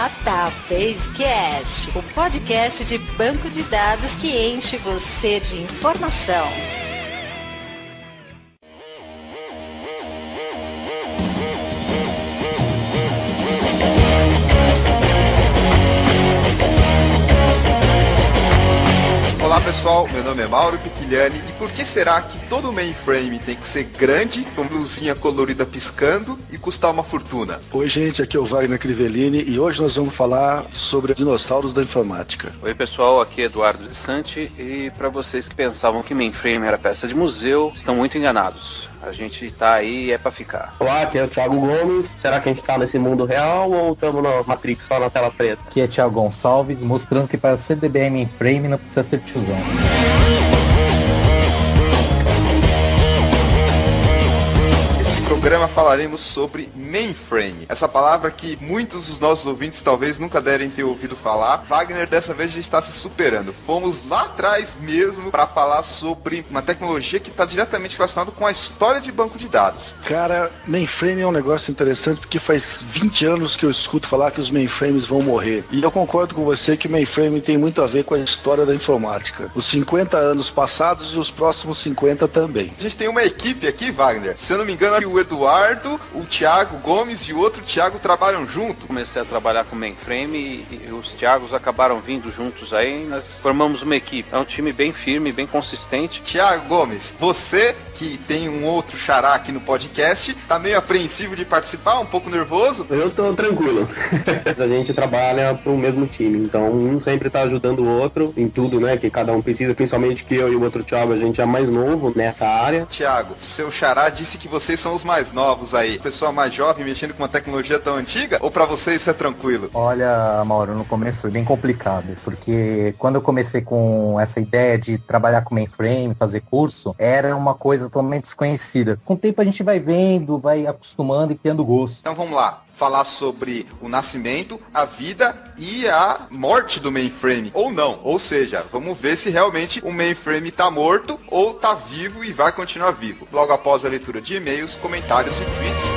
Databasecast, o podcast de banco de dados que enche você de informação. Olá pessoal, meu nome é Mauro Piquiliani e por que será que todo mainframe tem que ser grande, com luzinha colorida piscando e custar uma fortuna? Oi gente, aqui é o Wagner Crivellini e hoje nós vamos falar sobre dinossauros da informática. Oi pessoal, aqui é Eduardo de Santi e para vocês que pensavam que mainframe era peça de museu, estão muito enganados. A gente tá aí e é pra ficar. Olá, aqui é o Thiago Gomes. Será que a gente tá nesse mundo real ou estamos na Matrix só na tela preta? Aqui é Thiago Gonçalves, mostrando que para ser DBA mainframe não precisa ser tiozão. Programa falaremos sobre mainframe. Essa palavra que muitos dos nossos ouvintes talvez nunca devem ter ouvido falar. Wagner, dessa vez a gente está se superando. Fomos lá atrás mesmo para falar sobre uma tecnologia que está diretamente relacionada com a história de banco de dados. Cara, mainframe é um negócio interessante porque faz 20 anos que eu escuto falar que os mainframes vão morrer. E eu concordo com você que mainframe tem muito a ver com a história da informática. Os 50 anos passados e os próximos 50 também. A gente tem uma equipe aqui, Wagner. Se eu não me engano, o Eduardo, o Thiago Gomes e o outro Thiago trabalham junto. Comecei a trabalhar com mainframe e os Thiagos acabaram vindo juntos aí, nós formamos uma equipe. É um time bem firme, bem consistente. Thiago Gomes, você que tem um outro xará aqui no podcast, tá meio apreensivo de participar, um pouco nervoso? Eu tô tranquilo. A gente trabalha pro mesmo time, então um sempre tá ajudando o outro em tudo, né, que cada um precisa, principalmente que eu e o outro Thiago, a gente é mais novo nessa área. Thiago, seu xará disse que vocês são os mais novos aí. Pessoa mais jovem mexendo com uma tecnologia tão antiga? Ou pra você isso é tranquilo? Olha, Mauro, no começo foi bem complicado, porque quando eu comecei com essa ideia de trabalhar com mainframe, fazer curso, era uma coisa totalmente desconhecida. Com o tempo a gente vai vendo, vai acostumando e criando gosto. Então vamos lá, falar sobre o nascimento, a vida e a morte do mainframe, ou não. Ou seja, vamos ver se realmente o mainframe tá morto ou tá vivo e vai continuar vivo. Logo após a leitura de e-mails, comentários e tweets.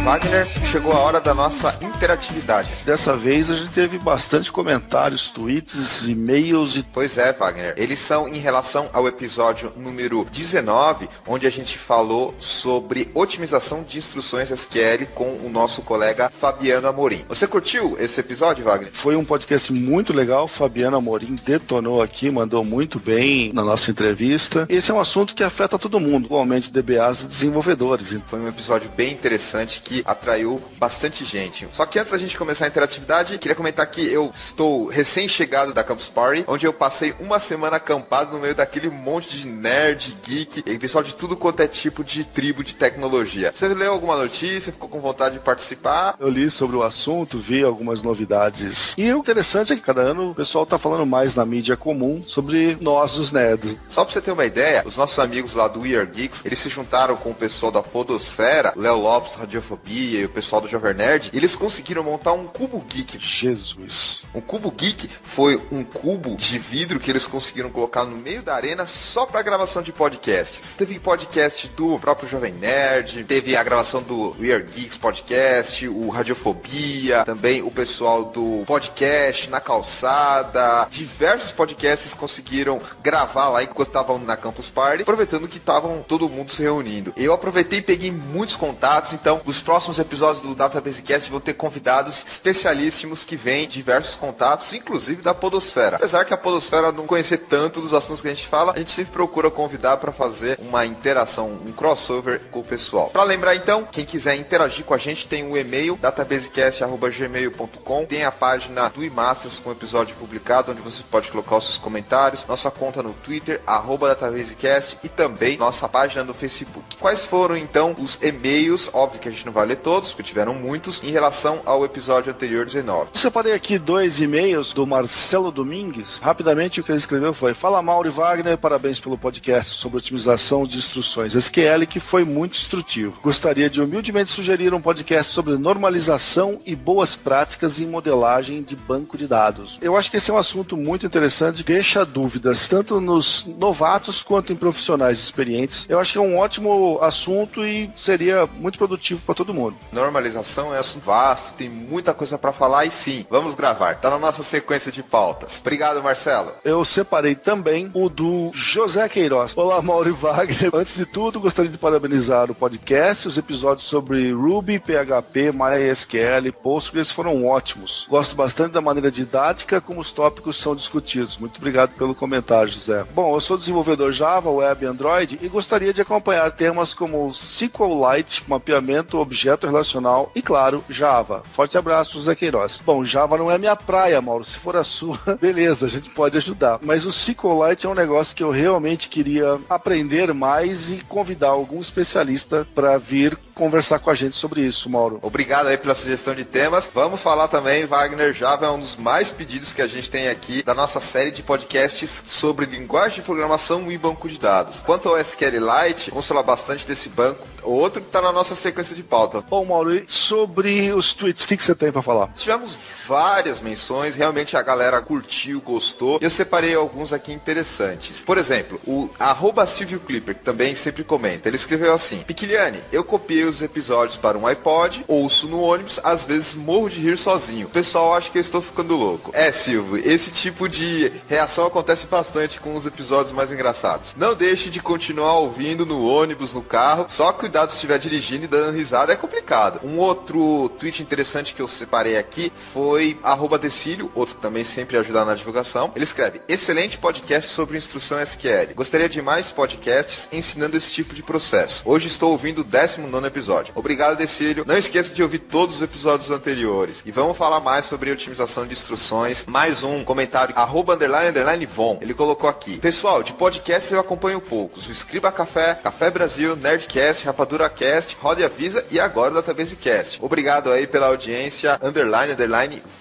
Wagner, chegou a hora da nossa interatividade. Dessa vez a gente teve bastante comentários, tweets, e-mails e... Pois é, Wagner. Eles são em relação ao episódio número 19, onde a gente falou sobre otimização de instruções SQL com o nosso colega Fabiano Amorim. Você curtiu esse episódio, Wagner? Foi um podcast muito legal. Fabiano Amorim detonou aqui, mandou muito bem na nossa entrevista. Esse é um assunto que afeta todo mundo, igualmente DBAs e desenvolvedores. Foi um episódio bem interessante que atraiu bastante gente. Só que antes da gente começar a interatividade, queria comentar que eu estou recém-chegado da Campus Party, onde eu passei uma semana acampado no meio daquele monte de nerd, geek e pessoal de tudo quanto é tipo de tribo de tecnologia. Você leu alguma notícia? Ficou com vontade de participar? Eu li sobre o assunto, vi algumas novidades. E o interessante é que cada ano o pessoal tá falando mais na mídia comum sobre nós, os nerds. Só pra você ter uma ideia, os nossos amigos lá do We Are Geeks, eles se juntaram com o pessoal da Podosfera, Léo Lopes, Radiofobia e o pessoal do Jovem Nerd, e eles conseguiram montar um cubo geek. Jesus. Um cubo geek foi um cubo de vidro que eles conseguiram colocar no meio da arena só pra gravação de podcasts. Teve podcast do próprio Jovem Nerd, teve a gravação do We Are Geeks podcast, o Radiofobia, também o pessoal do podcast Na Calçada. Diversos podcasts conseguiram gravar lá enquanto estavam na Campus Party, aproveitando que estavam todo mundo se reunindo. Eu aproveitei e peguei muitos contatos, então os próximos episódios do Databasecast vão ter convidados especialíssimos que vêm diversos contatos, inclusive da Podosfera. Apesar que a Podosfera não conhecer tanto dos assuntos que a gente fala, a gente sempre procura convidar para fazer uma interação, um crossover com o pessoal. Para lembrar então, quem quiser interagir com a gente tem o e-mail databasecast@gmail.com, tem a página do eMasters com o episódio publicado, onde você pode colocar os seus comentários, nossa conta no Twitter, @databasecast e também nossa página no Facebook. Quais foram então os e-mails? Óbvio que a gente não vai ler todos, porque tiveram muitos, em relação ao episódio anterior 19. Eu separei aqui 2 e-mails do Marcelo Domingues. Rapidamente o que ele escreveu foi: fala Mauro e Wagner, parabéns pelo podcast sobre otimização de instruções SQL, que foi muito instrutivo. Gostaria de humildemente sugerir um podcast sobre normalização e boas práticas em modelagem de banco de dados. Eu acho que esse é um assunto muito interessante, deixa dúvidas tanto nos novatos quanto em profissionais experientes. Eu acho que é um ótimo assunto e seria muito produtivo para todo mundo. Normalização é um assunto vasto, tem muita coisa para falar e sim, vamos gravar. Tá na nossa sequência de pautas. Obrigado, Marcelo. Eu separei também o do José Queiroz. Olá, Mauro e Wagner. Antes de tudo, gostaria de parabenizar o podcast. Os episódios sobre Ruby, PHP, MySQL, Postgres foram ótimos. Gosto bastante da maneira didática como os tópicos são discutidos. Muito obrigado pelo comentário, José. Bom, eu sou desenvolvedor Java, Web e Android e gostaria de acompanhar temas como SQLite, mapeamento objeto relacional e, claro, Java. Forte abraço, José Queiroz. Bom, Java não é minha praia, Mauro. Se for a sua, beleza, a gente pode ajudar. Mas o SQLite é um negócio que eu realmente queria aprender mais e convidar algum especialista para vir conversar com a gente sobre isso, Mauro. Obrigado aí pela sugestão de temas. Vamos falar também, Wagner, Java é um dos mais pedidos que a gente tem aqui da nossa série de podcasts sobre linguagem de programação e banco de dados. Quanto ao SQLite, vamos falar bastante desse banco. Outro que está na nossa sequência de pauta. Bom, Mauro, e sobre os tweets, o que você tem para falar? Tivemos várias menções, realmente a galera curtiu, gostou. Eu separei alguns aqui interessantes. Por exemplo, o @SilvioClipper, que também sempre comenta, ele escreveu assim: Piquiliani, eu copiei os episódios para um iPod, ouço no ônibus, às vezes morro de rir sozinho. O pessoal acha que eu estou ficando louco. Silvio, esse tipo de reação acontece bastante com os episódios mais engraçados. Não deixe de continuar ouvindo no ônibus, no carro, só cuidado se estiver dirigindo e dando risada, é complicado. Um outro tweet interessante que eu separei aqui foi @Decílio, outro que também sempre ajuda na divulgação. Ele escreve: excelente podcast sobre instrução SQL. Gostaria de mais podcasts ensinando esse tipo de processo. Hoje estou ouvindo o 19º episódio. Obrigado, Decílio. Não esqueça de ouvir todos os episódios anteriores. E vamos falar mais sobre otimização de instruções. Mais um comentário, @_Von. Ele colocou aqui: pessoal, de podcasts eu acompanho poucos. O Escriba Café, Café Brasil, Nerdcast, RapaduraCast, Roda e Avisa e agora o DatabaseCast. Obrigado aí pela audiência,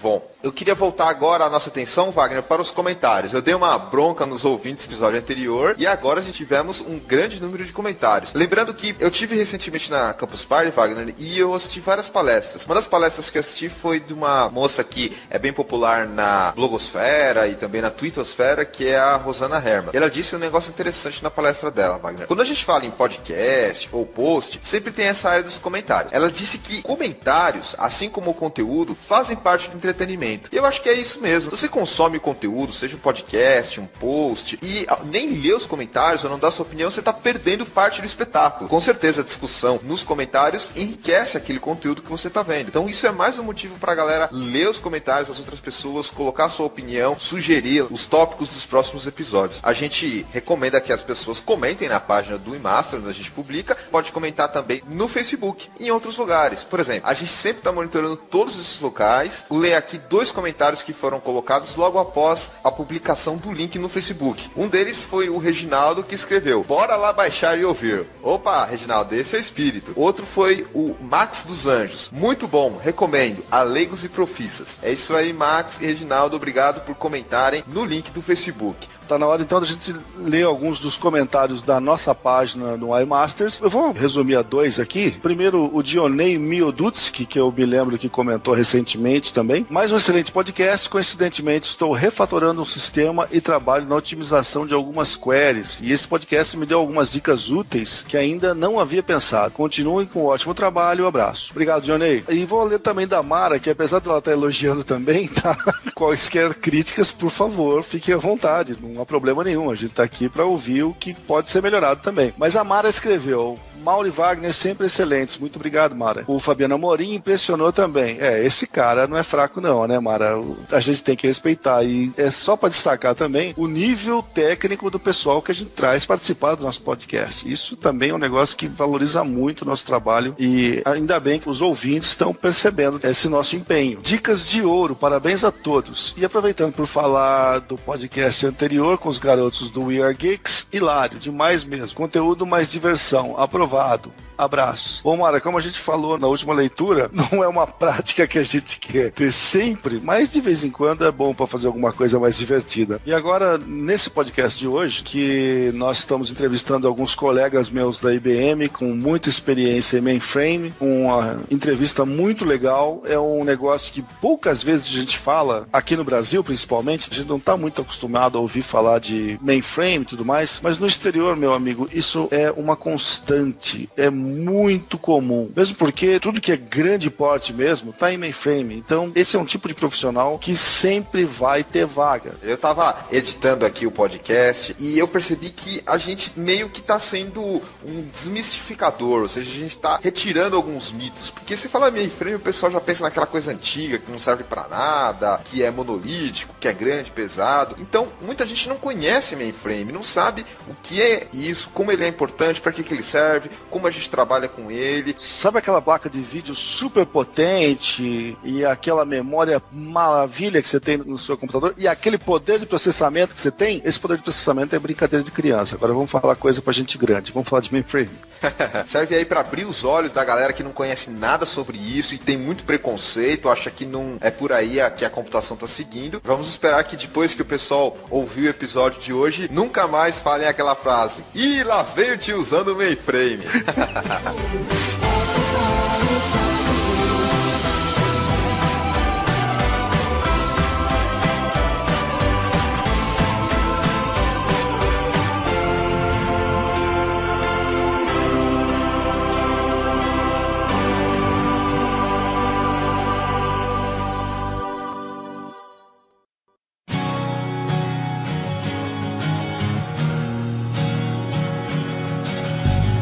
_Von. Eu queria voltar agora a nossa atenção, Wagner, para os comentários. Eu dei uma bronca nos ouvintes do episódio anterior e agora a gente tivemos um grande número de comentários. Lembrando que eu tive recentemente na Campus Party, Wagner, e eu assisti várias palestras. Uma das palestras que eu assisti foi de uma moça que é bem popular na blogosfera e também na twittosfera, que é a Rosana Herman. Ela disse um negócio interessante na palestra dela, Wagner. Quando a gente fala em podcast ou post, sempre tem essa área dos comentários. Ela disse que comentários, assim como o conteúdo, fazem parte do entretenimento. E eu acho que é isso mesmo. Se você consome conteúdo, seja um podcast, um post, e nem lê os comentários ou não dá sua opinião, você está perdendo parte do espetáculo. Com certeza a discussão nos comentários enriquece aquele conteúdo que você está vendo. Então isso é mais um motivo para a galera ler os comentários das outras pessoas, colocar sua opinião, sugerir os tópicos dos próximos episódios. A gente recomenda que as pessoas comentem na página do eMaster, onde a gente publica. Pode comentar também no Facebook e em outros lugares. Por exemplo, a gente sempre está monitorando todos esses locais. Lê aqui 2 comentários que foram colocados logo após a publicação do link no Facebook. Um deles foi o Reginaldo, que escreveu: bora lá baixar e ouvir. Opa, Reginaldo, esse é o espírito. Outro foi o Max dos Anjos. Muito bom, recomendo, a leigos e profissas. É isso aí, Max e Reginaldo, obrigado por comentarem no link do Facebook. Tá na hora então da gente ler alguns dos comentários da nossa página no iMasters. Eu vou resumir a 2 aqui. Primeiro, o Dionei Miodutsky, que eu me lembro que comentou recentemente também. Mais um excelente podcast. Coincidentemente, estou refatorando um sistema e trabalho na otimização de algumas queries. E esse podcast me deu algumas dicas úteis que ainda não havia pensado. Continuem com um ótimo trabalho. Um abraço. Obrigado, Dionei. E vou ler também da Mara, que apesar de ela estar elogiando também, tá? Quaisquer críticas, por favor, fiquem à vontade. Não há problema nenhum, a gente tá aqui para ouvir o que pode ser melhorado também. Mas a Mara escreveu: Mauro e Wagner sempre excelentes. Muito obrigado, Mara. O Fabiano Amorim impressionou também. Esse cara não é fraco não, né, Mara? A gente tem que respeitar. E é só para destacar também o nível técnico do pessoal que a gente traz participar do nosso podcast. Isso também é um negócio que valoriza muito o nosso trabalho e ainda bem que os ouvintes estão percebendo esse nosso empenho. Dicas de ouro, parabéns a todos. todos. E aproveitando por falar do podcast anterior com os garotos do We Are Geeks, hilário, demais mesmo. Conteúdo mais diversão, aprovado. Abraços. Bom, Mara, como a gente falou na última leitura, não é uma prática que a gente quer ter sempre, mas de vez em quando é bom para fazer alguma coisa mais divertida. E agora, nesse podcast de hoje, que nós estamos entrevistando alguns colegas meus da IBM com muita experiência em mainframe, uma entrevista muito legal, é um negócio que poucas vezes a gente fala, aqui no Brasil principalmente, a gente não está muito acostumado a ouvir falar de mainframe e tudo mais, mas no exterior, meu amigo, isso é uma constante, é muito comum, mesmo porque tudo que é grande porte mesmo tá em mainframe. Então esse é um tipo de profissional que sempre vai ter vaga. Eu tava editando aqui o podcast e eu percebi que a gente meio que tá sendo um desmistificador, ou seja, a gente tá retirando alguns mitos, porque se fala mainframe o pessoal já pensa naquela coisa antiga que não serve pra nada, que é monolítico, que é grande, pesado. Então muita gente não conhece mainframe, não sabe o que é isso, como ele é importante, para que ele serve, como a gente trabalha com ele. Sabe aquela placa de vídeo super potente e aquela memória maravilha que você tem no seu computador e aquele poder de processamento que você tem? Esse poder de processamento é brincadeira de criança. Agora vamos falar coisa pra gente grande. Vamos falar de mainframe. Serve aí para abrir os olhos da galera que não conhece nada sobre isso e tem muito preconceito, acha que não é por aí que a computação tá seguindo. Vamos esperar que depois que o pessoal ouvir o episódio de hoje, nunca mais falem aquela frase: "Ih, lá veio o tio usando o mainframe".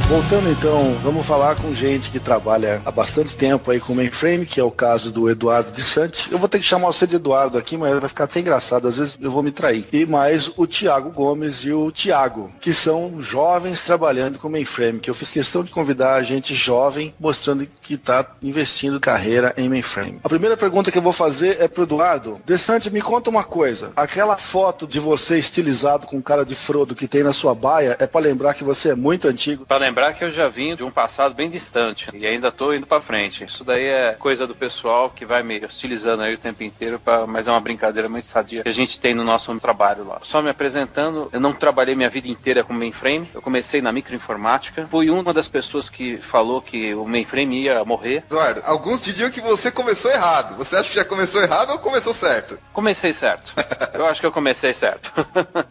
Voltando então, vamos falar com gente que trabalha há bastante tempo aí com mainframe, que é o caso do Eduardo de Santi. Eu vou ter que chamar você de Eduardo aqui, mas vai ficar até engraçado, às vezes eu vou me trair. E mais o Thiago Gomes e o Thiago, que são jovens trabalhando com mainframe, que eu fiz questão de convidar a gente jovem, mostrando que está investindo carreira em mainframe. A primeira pergunta que eu vou fazer é pro Eduardo. De Santi, me conta uma coisa. Aquela foto de você estilizado com cara de Frodo que tem na sua baia é para lembrar que você é muito antigo? Para lembrar que eu já vim de um passado bem distante e ainda tô indo pra frente. Isso daí é coisa do pessoal que vai me hostilizando aí o tempo inteiro, mas é uma brincadeira muito sadia que a gente tem no nosso trabalho lá. Só me apresentando, eu não trabalhei minha vida inteira com mainframe, eu comecei na microinformática, fui uma das pessoas que falou que o mainframe ia morrer. Eduardo, alguns diriam que você começou errado. Você acha que já começou errado ou começou certo? Comecei certo. Eu acho que eu comecei certo.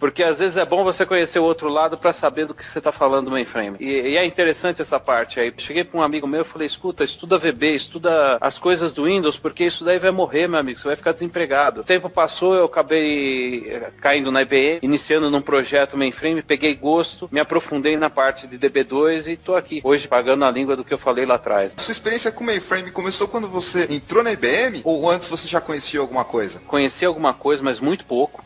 Porque às vezes é bom você conhecer o outro lado pra saber do que você tá falando do mainframe. E é interessante essa parte aí. Cheguei para um amigo meu e falei: escuta, estuda VB, estuda as coisas do Windows, porque isso daí vai morrer, meu amigo, você vai ficar desempregado. O tempo passou, eu acabei caindo na IBM, iniciando num projeto mainframe, peguei gosto, me aprofundei na parte de DB2 e tô aqui, hoje pagando a língua do que eu falei lá atrás. Sua experiência com mainframe começou quando você entrou na IBM ou antes você já conhecia alguma coisa? Conheci alguma coisa, mas muito pouco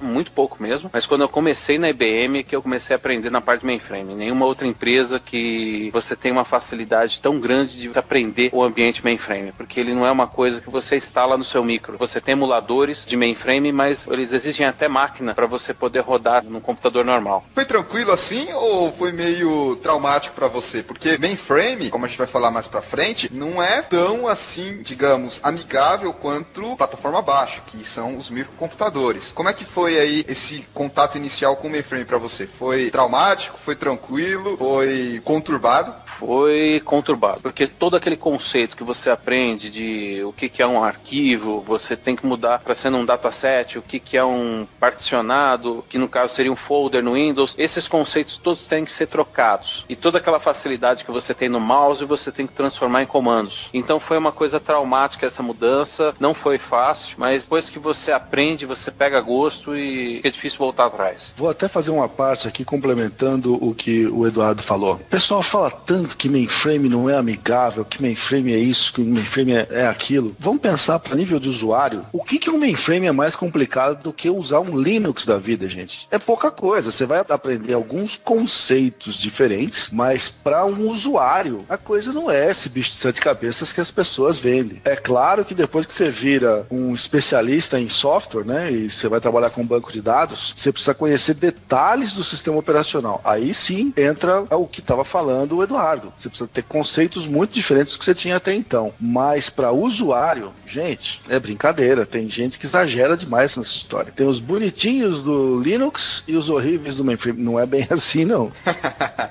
mesmo. Mas quando eu comecei na IBM que eu comecei a aprender na parte de mainframe. Nenhuma outra empresa que você tem uma facilidade tão grande de aprender o ambiente mainframe, porque ele não é uma coisa que você instala no seu micro. Você tem emuladores de mainframe, mas eles exigem até máquina para você poder rodar num computador normal. Foi tranquilo assim ou foi meio traumático para você? Porque mainframe, como a gente vai falar mais pra frente, não é tão assim, digamos, amigável quanto plataforma baixa, que são os microcomputadores. Como é que foi aí esse contato inicial com o mainframe para você? Foi traumático? Foi tranquilo? Foi conturbado? Foi conturbado, porque todo aquele conceito que você aprende de o que é um arquivo, você tem que mudar para ser um dataset, o que é um particionado, que no caso seria um folder no Windows, esses conceitos todos têm que ser trocados. E toda aquela facilidade que você tem no mouse, você tem que transformar em comandos. Então foi uma coisa traumática essa mudança, não foi fácil, mas depois que você aprende, você pega gosto e é difícil voltar atrás. Vou até fazer uma parte aqui complementando o que o Eduardo falou. Pessoal pessoal fala tanto que mainframe não é amigável, que mainframe é isso, que mainframe é aquilo. Vamos pensar para nível de usuário, o que um mainframe é mais complicado do que usar um Linux da vida, gente? É pouca coisa, você vai aprender alguns conceitos diferentes, mas para um usuário, a coisa não é esse bicho de 7 cabeças que as pessoas vendem. É claro que depois que você vira um especialista em software, né, e você vai trabalhar com banco de dados, você precisa conhecer detalhes do sistema operacional. Aí sim entra o que estava falando o Eduardo. Você precisa ter conceitos muito diferentes do que você tinha até então. Mas para usuário, gente, é brincadeira. Tem gente que exagera demais nessa história. Tem os bonitinhos do Linux e os horríveis do mainframe. Não é bem assim, não.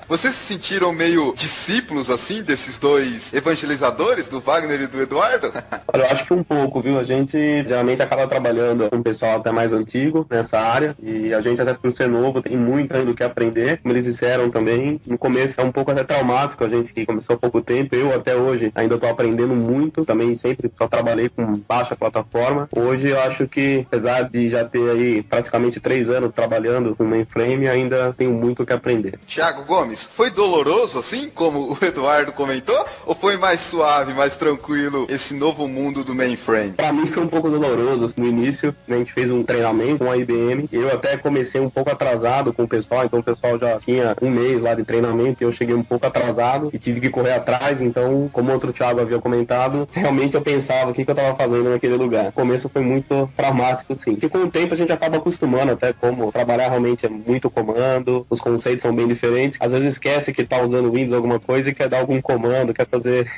Vocês se sentiram meio discípulos, assim, desses dois evangelizadores, do Wagner e do Eduardo? Olha, eu acho que um pouco, viu? A gente geralmente acaba trabalhando com um pessoal até mais antigo nessa área, e a gente, até por ser novo, tem muito ainda o que aprender. Como eles disseram também, no começo é um pouco até traumático, a gente que começou há pouco tempo. Eu até hoje ainda estou aprendendo muito, também sempre só trabalhei com baixa plataforma. Hoje eu acho que, apesar de já ter aí praticamente 3 anos trabalhando com mainframe, ainda tenho muito o que aprender. Thiago Gomes, foi doloroso assim, como o Eduardo comentou, ou foi mais suave, mais tranquilo esse novo mundo do mainframe? Para mim foi um pouco doloroso. No início, a gente fez um treinamento com a IBM, eu até comecei um pouco atrasado com o pessoal, então o pessoal já tinha um mês lá de treinamento e eu cheguei um pouco atrasado e tive que correr atrás. Então, como outro Thiago havia comentado, realmente eu pensava o que eu estava fazendo naquele lugar. O começo foi muito traumático, sim. E com o tempo a gente acaba acostumando, até como trabalhar realmente é muito comando, os conceitos são bem diferentes. Às vezes esquece que está usando Windows alguma coisa e quer dar algum comando, quer fazer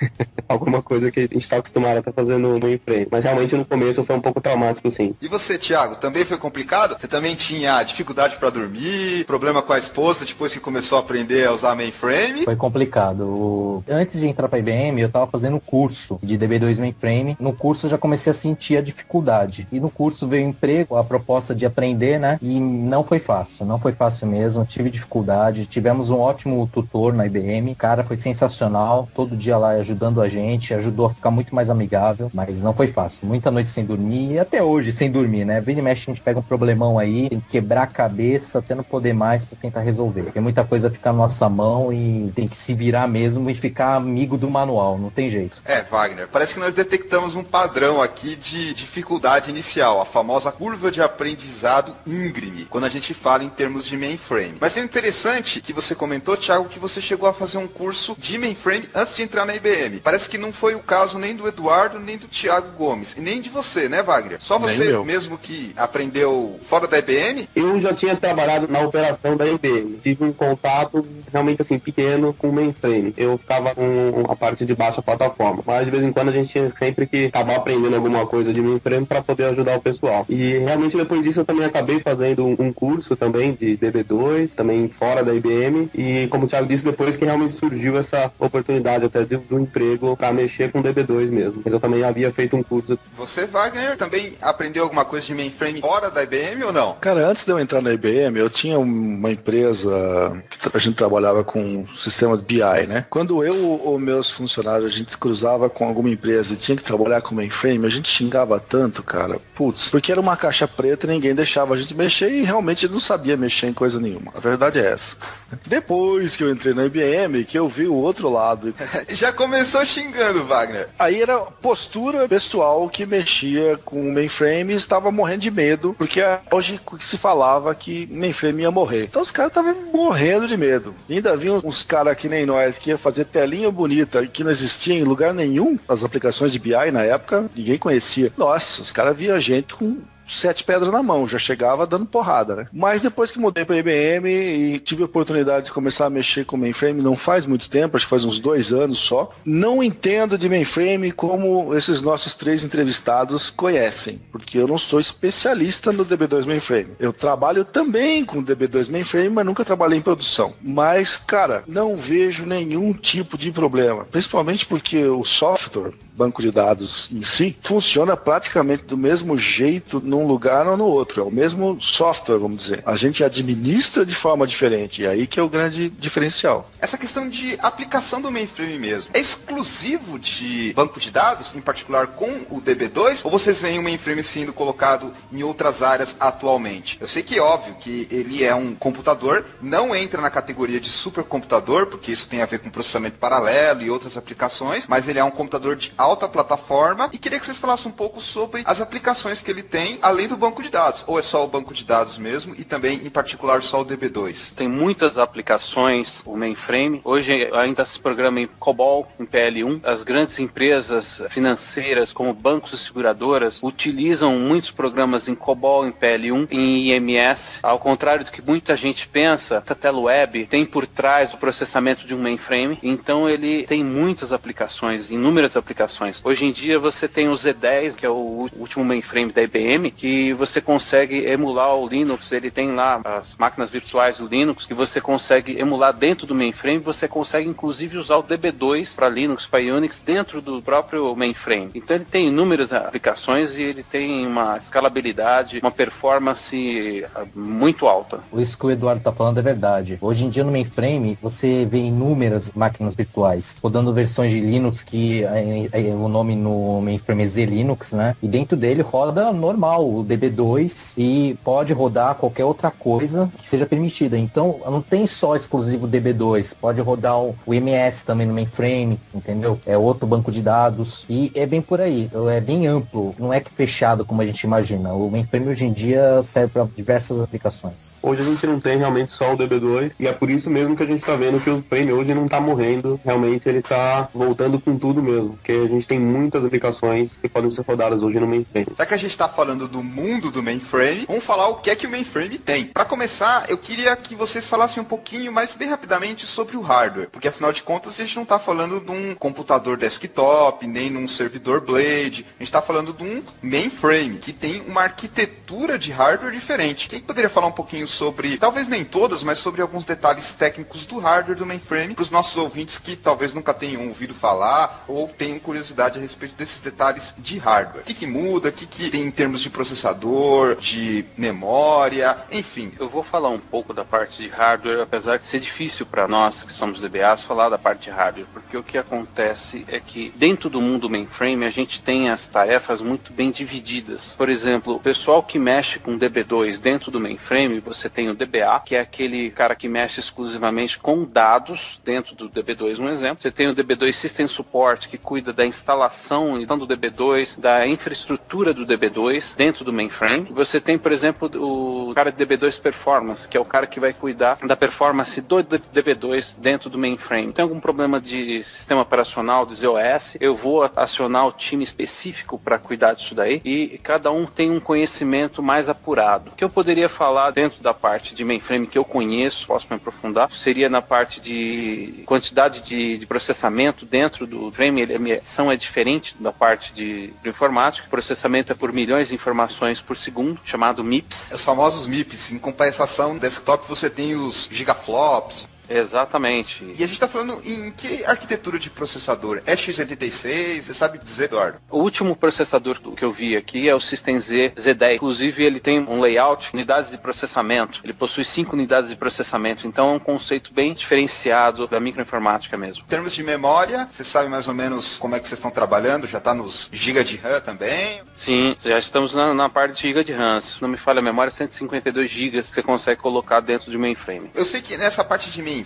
alguma coisa que a gente está acostumado a fazer no mainframe. Mas realmente no começo foi um pouco traumático, sim. E você, Thiago, também foi complicado? Você também tinha dificuldade para dormir, problema com a esposa depois que começou a aprender a usar mainframe? Foi complicado. Antes de entrar para a IBM, eu estava fazendo um curso de DB2 mainframe. No curso eu já comecei a sentir a dificuldade. E no curso veio o emprego, a proposta de aprender, né? E não foi fácil mesmo. Tive dificuldade. Tivemos um ótimo tutor na IBM. O cara foi sensacional. Todo dia lá ajudando a gente, ajudou a ficar muito mais amigável. Mas não foi fácil. Muita noite sem dormir. E até hoje sem dormir, né? Vira e mexe a gente pega um problemão aí, tem que quebrar a cabeça até não poder mais para tentar resolver. Tem muita coisa ficar na nossa mão e tem que se virar mesmo e ficar amigo do manual. Não tem jeito. Wagner, parece que nós detectamos um padrão aqui de dificuldade inicial, a famosa curva de aprendizado íngreme, quando a gente fala em termos de mainframe. Mas é interessante que você comentou, Thiago, que você chegou a fazer um curso de mainframe antes de entrar na IBM. Parece que não foi o caso nem do Eduardo, nem do Thiago Gomes, e nem de você, né, Wagner? Só você mesmo que aprendeu fora da IBM? Eu já tinha trabalhado na operação da IBM. Tive um contato realmente assim pequeno com o mainframe. Eu ficava com a parte de baixa plataforma, mas de vez em quando a gente tinha sempre que acabar aprendendo alguma coisa de mainframe para poder ajudar o pessoal. E realmente depois disso eu também acabei fazendo um curso também de DB2, também fora da IBM, e como o Thiago disse, depois que realmente surgiu essa oportunidade até do emprego para mexer com DB2 mesmo. Mas eu também havia feito um curso. Você, Wagner, também aprendeu alguma coisa de mainframe fora da IBM ou não? Cara, antes de eu entrar na IBM, eu tinha uma empresa que a gente trabalhava com sistema de BI, né? Quando eu ou meus funcionários, a gente se cruzava com alguma empresa e tinha que trabalhar com mainframe, a gente xingava tanto, cara, porque era uma caixa preta e ninguém deixava a gente mexer e realmente não sabia mexer em coisa nenhuma. A verdade é essa. Depois que eu entrei na IBM, que eu vi o outro lado. Já começou xingando, Wagner. Aí era postura pessoal que mexia com o mainframe e estava morrendo de medo, porque hoje se falava que mainframe ia morrer. Então os caras estavam morrendo de medo. E ainda vinham uns caras que nem nós, que ia fazer telinha bonita, que não existia em lugar nenhum, as aplicações de BI na época, ninguém conhecia. Nossa, os caras viam a gente com 7 pedras na mão, já chegava dando porrada, né? Mas depois que mudei para IBM e tive a oportunidade de começar a mexer com mainframe, não faz muito tempo, acho que faz uns 2 anos só, não entendo de mainframe como esses nossos 3 entrevistados conhecem, porque eu não sou especialista no DB2 mainframe. Eu trabalho também com DB2 mainframe, mas nunca trabalhei em produção. Mas, cara, não vejo nenhum tipo de problema, principalmente porque o software, banco de dados em si, funciona praticamente do mesmo jeito no num lugar ou no outro. É o mesmo software, vamos dizer. A gente administra de forma diferente. E aí que é o grande diferencial. Essa questão de aplicação do mainframe mesmo, é exclusivo de banco de dados, em particular com o DB2, ou vocês veem o mainframe sendo colocado em outras áreas atualmente? Eu sei que é óbvio que ele é um computador, não entra na categoria de supercomputador, porque isso tem a ver com processamento paralelo e outras aplicações, mas ele é um computador de alta plataforma, e queria que vocês falassem um pouco sobre as aplicações que ele tem, além do banco de dados, ou é só o banco de dados mesmo, e também, em particular, só o DB2? Tem muitas aplicações, o mainframe. Hoje ainda se programa em COBOL, em PL1. As grandes empresas financeiras, como bancos e seguradoras, utilizam muitos programas em COBOL, em PL1, em IMS. Ao contrário do que muita gente pensa, a Teleweb tem por trás o processamento de um mainframe, então ele tem muitas aplicações, inúmeras aplicações. Hoje em dia você tem o Z10, que é o último mainframe da IBM, que você consegue emular o Linux, ele tem lá as máquinas virtuais do Linux, que você consegue emular dentro do mainframe, você consegue inclusive usar o DB2 para Linux, para Unix, dentro do próprio mainframe. Então ele tem inúmeras aplicações e ele tem uma escalabilidade, uma performance muito alta. Isso que o Eduardo está falando é verdade. Hoje em dia no mainframe você vê inúmeras máquinas virtuais, rodando versões de Linux que o nome no mainframe é Z-Linux, né? E dentro dele roda normal, o DB2, e pode rodar qualquer outra coisa que seja permitida. Então não tem só exclusivo DB2, pode rodar o MS também no mainframe, entendeu? É outro banco de dados, e é bem por aí, é bem amplo, não é que fechado como a gente imagina. O mainframe hoje em dia serve para diversas aplicações. Hoje a gente não tem realmente só o DB2, e é por isso mesmo que a gente tá vendo que o frame hoje não tá morrendo, realmente ele tá voltando com tudo mesmo, porque a gente tem muitas aplicações que podem ser rodadas hoje no mainframe. Já que a gente tá falando do mundo do mainframe, vamos falar o que é que o mainframe tem. Para começar, eu queria que vocês falassem um pouquinho, mas bem rapidamente, sobre o hardware, porque afinal de contas a gente não tá falando de um computador desktop, nem num servidor Blade, a gente tá falando de um mainframe, que tem uma arquitetura de hardware diferente. Quem poderia falar um pouquinho sobre, talvez nem todas, mas sobre alguns detalhes técnicos do hardware do mainframe, para os nossos ouvintes que talvez nunca tenham ouvido falar, ou tenham curiosidade a respeito desses detalhes de hardware? O que muda, o que tem em termos de processador, de memória, enfim. Eu vou falar um pouco da parte de hardware, apesar de ser difícil para nós que somos DBAs falar da parte de hardware, porque o que acontece é que dentro do mundo mainframe a gente tem as tarefas muito bem divididas. Por exemplo, o pessoal que mexe com DB2 dentro do mainframe, você tem o DBA, que é aquele cara que mexe exclusivamente com dados dentro do DB2, um exemplo. Você tem o DB2 System Support, que cuida da instalação do DB2, da infraestrutura do DB2 dentro do mainframe. Você tem, por exemplo, o cara de DB2 Performance, que é o cara que vai cuidar da performance do DB2 dentro do mainframe. Tem algum problema de sistema operacional, de ZOS, eu vou acionar o time específico para cuidar disso daí, e cada um tem um conhecimento mais apurado. O que eu poderia falar dentro da parte de mainframe que eu conheço, posso me aprofundar, seria na parte de quantidade de processamento dentro do frame. A medição é diferente da parte de informática. O processamento é por milhões de informações por segundo, chamado MIPS. Os famosos MIPS. Em compensação, no desktop você tem os gigaflops. Exatamente. E a gente está falando em que arquitetura de processador? É x86? Você sabe dizer, Eduardo? O último processador que eu vi aqui é o System Z Z10. Inclusive, ele tem um layout, unidades de processamento. Ele possui 5 unidades de processamento. Então, é um conceito bem diferenciado da microinformática mesmo. Em termos de memória, você sabe mais ou menos como é que vocês estão trabalhando? Já está nos GB de RAM também? Sim, já estamos na parte de GB de RAM. Se não me falha a memória, 152 GB que você consegue colocar dentro de um mainframe. Eu sei que nessa parte de mainframe,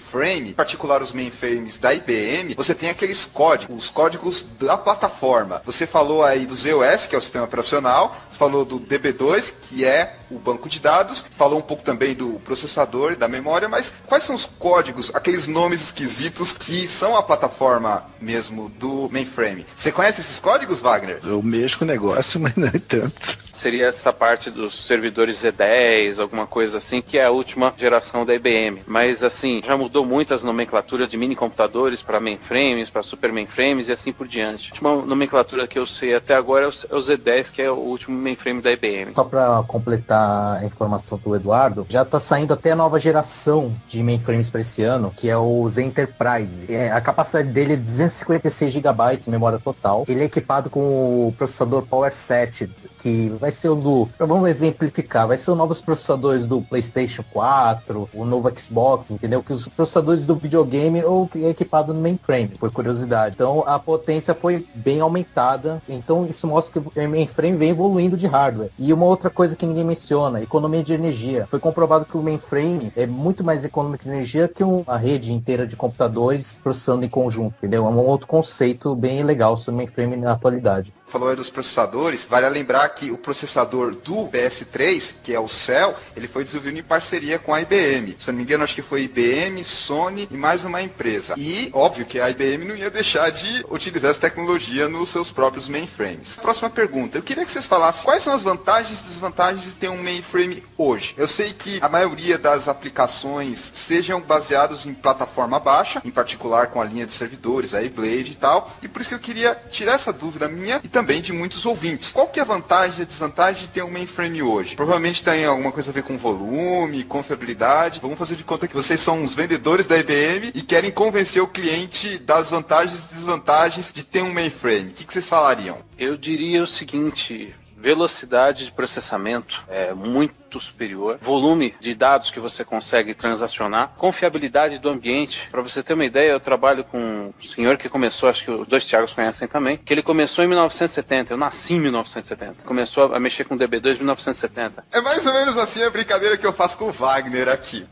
em particular os mainframes da IBM, você tem aqueles códigos, os códigos da plataforma. Você falou aí do ZOS, que é o sistema operacional, você falou do DB2, que é o banco de dados, falou um pouco também do processador e da memória, mas quais são os códigos, aqueles nomes esquisitos que são a plataforma mesmo do mainframe? Você conhece esses códigos, Wagner? Eu mexo com o negócio, mas não é tanto. Seria essa parte dos servidores Z10, alguma coisa assim, que é a última geração da IBM. Mas assim, já mudou muito as nomenclaturas de mini computadores para mainframes, para super mainframes e assim por diante. A última nomenclatura que eu sei até agora é o Z10, que é o último mainframe da IBM. Só para completar a informação do Eduardo, já está saindo até a nova geração de mainframes para esse ano, que é o Z Enterprise. A capacidade dele é 256 GB de memória total. Ele é equipado com o processador Power 7, que vai ser o do... Vamos exemplificar, vai ser os novos processadores do PlayStation 4, o novo Xbox, entendeu? Que os processadores do videogame ou é equipado no mainframe, por curiosidade. Então a potência foi bem aumentada, então isso mostra que o mainframe vem evoluindo de hardware. E uma outra coisa que ninguém menciona, economia de energia. Foi comprovado que o mainframe é muito mais econômico de energia que uma rede inteira de computadores processando em conjunto, entendeu? É um outro conceito bem legal sobre mainframe na atualidade. Falou aí dos processadores, vale lembrar que o processador do PS3, que é o Cell, ele foi desenvolvido em parceria com a IBM. Se eu não me engano, acho que foi IBM, Sony e mais uma empresa. E, óbvio, que a IBM não ia deixar de utilizar essa tecnologia nos seus próprios mainframes. Próxima pergunta, eu queria que vocês falassem quais são as vantagens e desvantagens de ter um mainframe hoje. Eu sei que a maioria das aplicações sejam baseados em plataforma baixa, em particular com a linha de servidores, a E-Blade e tal, e por isso que eu queria tirar essa dúvida minha e também de muitos ouvintes. Qual que é a vantagem e a desvantagem de ter um mainframe hoje? Provavelmente tem alguma coisa a ver com volume, confiabilidade. Vamos fazer de conta que vocês são os vendedores da IBM e querem convencer o cliente das vantagens e desvantagens de ter um mainframe. O que vocês falariam? Eu diria o seguinte: velocidade de processamento é muito superior, volume de dados que você consegue transacionar, confiabilidade do ambiente. Para você ter uma ideia, eu trabalho com um senhor que começou, acho que os dois Thiagos conhecem também, que ele começou em 1970, eu nasci em 1970, começou a mexer com DB2 em 1970. É mais ou menos assim a brincadeira que eu faço com o Wagner aqui.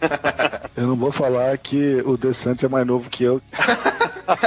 Eu não vou falar que o DeSantis é mais novo que eu.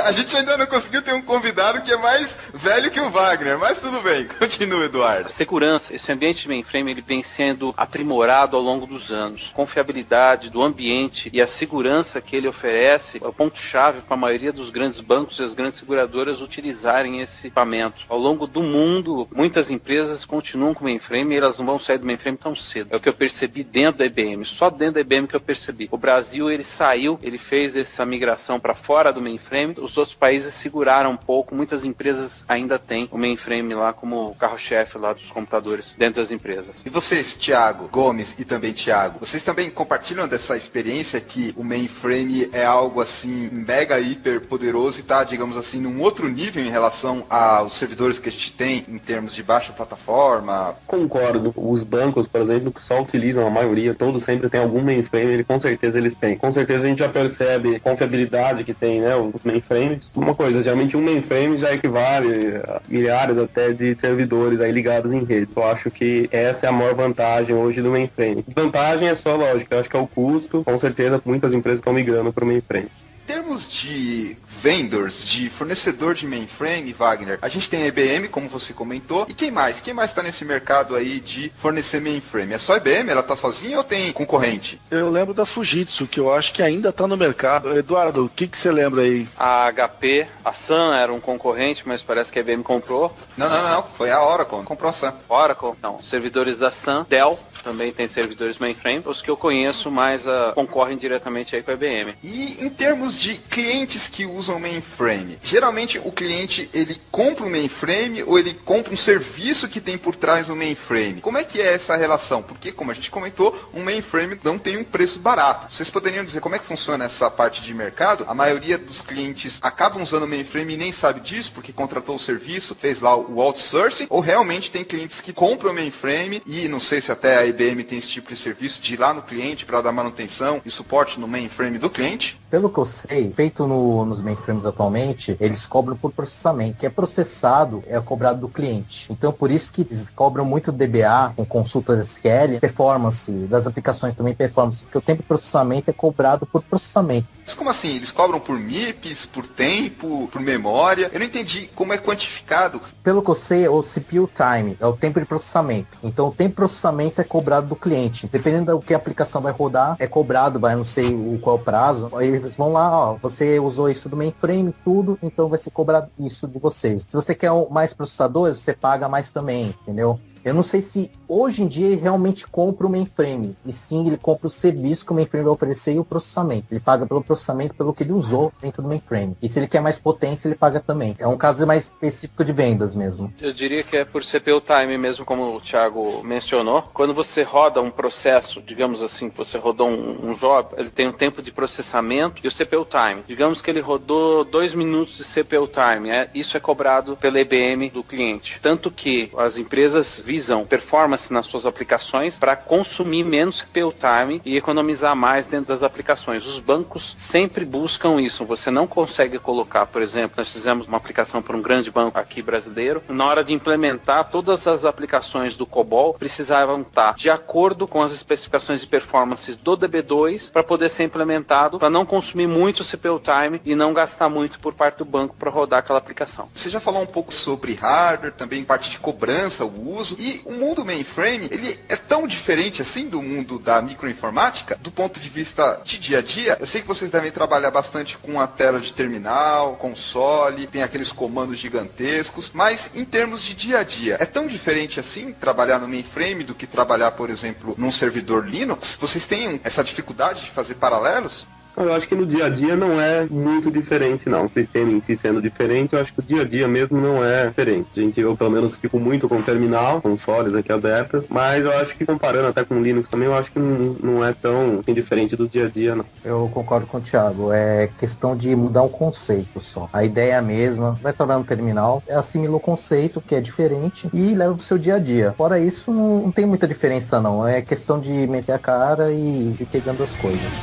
A gente ainda não conseguiu ter um convidado que é mais velho que o Wagner, mas tudo bem, continua, Eduardo. A segurança, esse ambiente de mainframe, ele vem sendo aprimorado ao longo dos anos. Confiabilidade do ambiente e a segurança que ele oferece é o ponto-chave para a maioria dos grandes bancos e as grandes seguradoras utilizarem esse equipamento. Ao longo do mundo, muitas empresas continuam com mainframe e elas não vão sair do mainframe tão cedo. É o que eu percebi dentro da IBM, só dentro da IBM que eu percebi. O Brasil, ele saiu, ele fez essa migração para fora do mainframe. Os outros países seguraram um pouco, muitas empresas ainda têm o mainframe lá como carro-chefe lá dos computadores dentro das empresas. E vocês, Thiago Gomes e também Thiago, vocês também compartilham dessa experiência que o mainframe é algo assim mega hiper poderoso e tá, digamos assim, num outro nível em relação aos servidores que a gente tem em termos de baixa plataforma? Concordo. Os bancos, por exemplo, que só utilizam a maioria, todos sempre tem algum mainframe, com certeza eles têm. Com certeza a gente já percebe a confiabilidade que tem, né, os mainframes. Uma coisa, geralmente um mainframe já equivale a milhares até de servidores aí ligados em rede. Eu acho que essa é a maior vantagem hoje do mainframe. Desvantagem é só lógica, eu acho que é o custo. Com certeza muitas empresas estão migrando para o mainframe. Em termos de vendors, de fornecedor de mainframe, Wagner, a gente tem a IBM, como você comentou, e quem mais? Quem mais está nesse mercado aí de fornecer mainframe? É só a IBM? Ela está sozinha ou tem concorrente? Eu lembro da Fujitsu, que eu acho que ainda está no mercado. Eduardo, o que você lembra aí? A HP, a Sun era um concorrente, mas parece que a IBM comprou. Não, foi a Oracle, comprou a Sun. Oracle, não, servidores da Sun, Dell também tem servidores mainframe, os que eu conheço mais concorrem diretamente aí com a IBM. E em termos de clientes que usam mainframe, geralmente o cliente ele compra um mainframe ou ele compra um serviço que tem por trás do mainframe? Como é que é essa relação? Porque, como a gente comentou, um mainframe não tem um preço barato. Vocês poderiam dizer como é que funciona essa parte de mercado? A maioria dos clientes acabam usando o mainframe e nem sabe disso, porque contratou o serviço, fez lá o outsourcing, ou realmente tem clientes que compram o mainframe e não sei se até a IBM tem esse tipo de serviço de ir lá no cliente para dar manutenção e suporte no mainframe do cliente? Pelo que eu sei, feito nos mainframes atualmente, eles cobram por processamento. O que é processado é cobrado do cliente. Então, por isso que eles cobram muito DBA, com consulta SQL, performance, das aplicações também performance, porque o tempo de processamento é cobrado por processamento. Mas como assim? Eles cobram por MIPS, por tempo, por memória? Eu não entendi como é quantificado. Pelo que eu sei, é o CPU time, é o tempo de processamento. Então, o tempo de processamento é cobrado do cliente. Dependendo do que a aplicação vai rodar, é cobrado, não sei qual é o prazo. Aí eles vão lá, ó, você usou isso do mainframe, tudo, então vai ser cobrado isso de vocês. Se você quer mais processadores, você paga mais também, entendeu? Eu não sei se hoje em dia ele realmente compra o mainframe, e sim, ele compra o serviço que o mainframe vai oferecer e o processamento. Ele paga pelo processamento, pelo que ele usou dentro do mainframe. E se ele quer mais potência, ele paga também. É um caso mais específico de vendas mesmo. Eu diria que é por CPU time mesmo, como o Thiago mencionou. Quando você roda um processo, digamos assim, que você rodou um job, ele tem um tempo de processamento e o CPU time. Digamos que ele rodou 2 minutos de CPU time. Isso é cobrado pela IBM do cliente. Tanto que as empresas visam performance nas suas aplicações para consumir menos CPU time e economizar mais dentro das aplicações. Os bancos sempre buscam isso. Você não consegue colocar, por exemplo, nós fizemos uma aplicação para um grande banco aqui brasileiro. Na hora de implementar, todas as aplicações do COBOL precisavam estar de acordo com as especificações de performances do DB2 para poder ser implementado, para não consumir muito CPU time e não gastar muito por parte do banco para rodar aquela aplicação. Você já falou um pouco sobre hardware, também parte de cobrança, o uso, e o mundo mainframe, ele é tão diferente assim do mundo da microinformática, do ponto de vista de dia a dia. Eu sei que vocês devem trabalhar bastante com a tela de terminal, console, tem aqueles comandos gigantescos, mas em termos de dia a dia, é tão diferente assim trabalhar no mainframe do que trabalhar, por exemplo, num servidor Linux? Vocês têm essa dificuldade de fazer paralelos? Eu acho que no dia a dia não é muito diferente, não. O sistema em si sendo diferente, eu acho que o dia a dia mesmo não é diferente. Eu pelo menos fico muito com o terminal, consoles aqui abertas, mas eu acho que comparando até com o Linux também, eu acho que não é tão diferente do dia a dia, não. Eu concordo com o Thiago, é questão de mudar um conceito só. A ideia é a mesma, vai trabalhar no terminal, assimila o conceito, que é diferente, e leva pro seu dia a dia. Fora isso, não tem muita diferença não, é questão de meter a cara e ir pegando as coisas.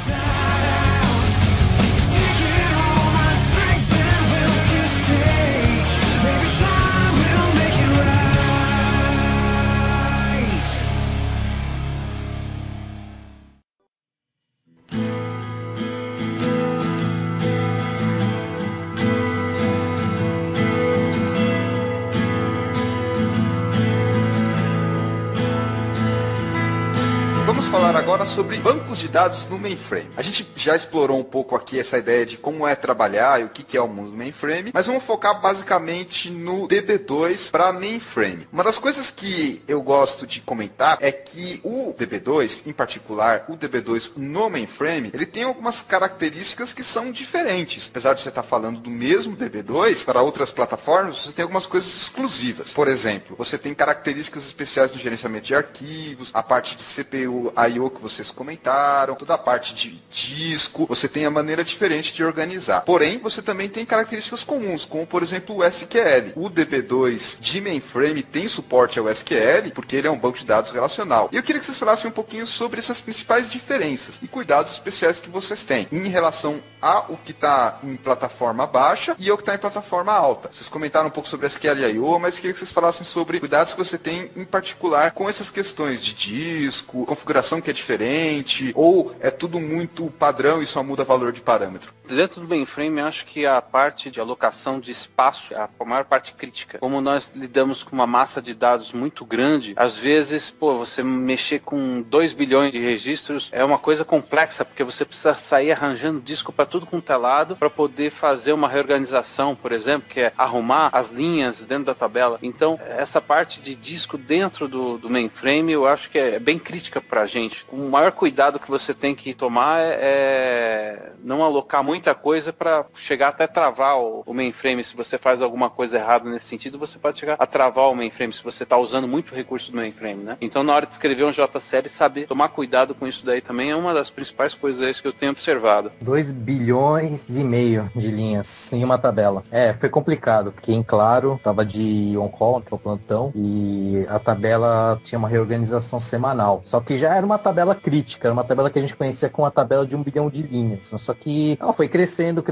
Falar agora sobre bancos de dados no mainframe. A gente já explorou um pouco aqui essa ideia de como é trabalhar e o que é o mundo mainframe, mas vamos focar basicamente no DB2 para mainframe. Uma das coisas que eu gosto de comentar é que o DB2, em particular o DB2 no mainframe, ele tem algumas características que são diferentes. Apesar de você estar falando do mesmo DB2, para outras plataformas você tem algumas coisas exclusivas. Por exemplo, você tem características especiais no gerenciamento de arquivos, a parte de CPU I/O que vocês comentaram, toda a parte de disco, você tem a maneira diferente de organizar. Porém, você também tem características comuns, como por exemplo o SQL. O DB2 de mainframe tem suporte ao SQL, porque ele é um banco de dados relacional. E eu queria que vocês falassem um pouquinho sobre essas principais diferenças e cuidados especiais que vocês têm em relação ao que está em plataforma baixa e ao que está em plataforma alta. Vocês comentaram um pouco sobre SQL e I/O, mas queria que vocês falassem sobre cuidados que você tem em particular com essas questões de disco, configuração que é diferente, ou é tudo muito padrão e só muda valor de parâmetro? Dentro do mainframe, eu acho que a parte de alocação de espaço é a maior parte crítica. Como nós lidamos com uma massa de dados muito grande, às vezes, você mexer com 2 bilhões de registros é uma coisa complexa, porque você precisa sair arranjando disco para tudo quanto é lado, para poder fazer uma reorganização, por exemplo, que é arrumar as linhas dentro da tabela. Então, essa parte de disco dentro do mainframe, eu acho que é bem crítica para a gente. O maior cuidado que você tem que tomar é não alocar muita coisa para chegar até travar o mainframe. Se você faz alguma coisa errada nesse sentido, você pode chegar a travar o mainframe, se você está usando muito recurso do mainframe, né? Então, na hora de escrever um JSL, saber tomar cuidado com isso daí também é uma das principais coisas que eu tenho observado. 2 bilhões e meio de linhas em uma tabela. Foi complicado, porque em claro, tava de on-call, que é o plantão, e a tabela tinha uma reorganização semanal. Só que já era uma tabela crítica, era uma tabela que a gente conhecia como a tabela de 1 bilhão de linhas. Só que foi crescendo,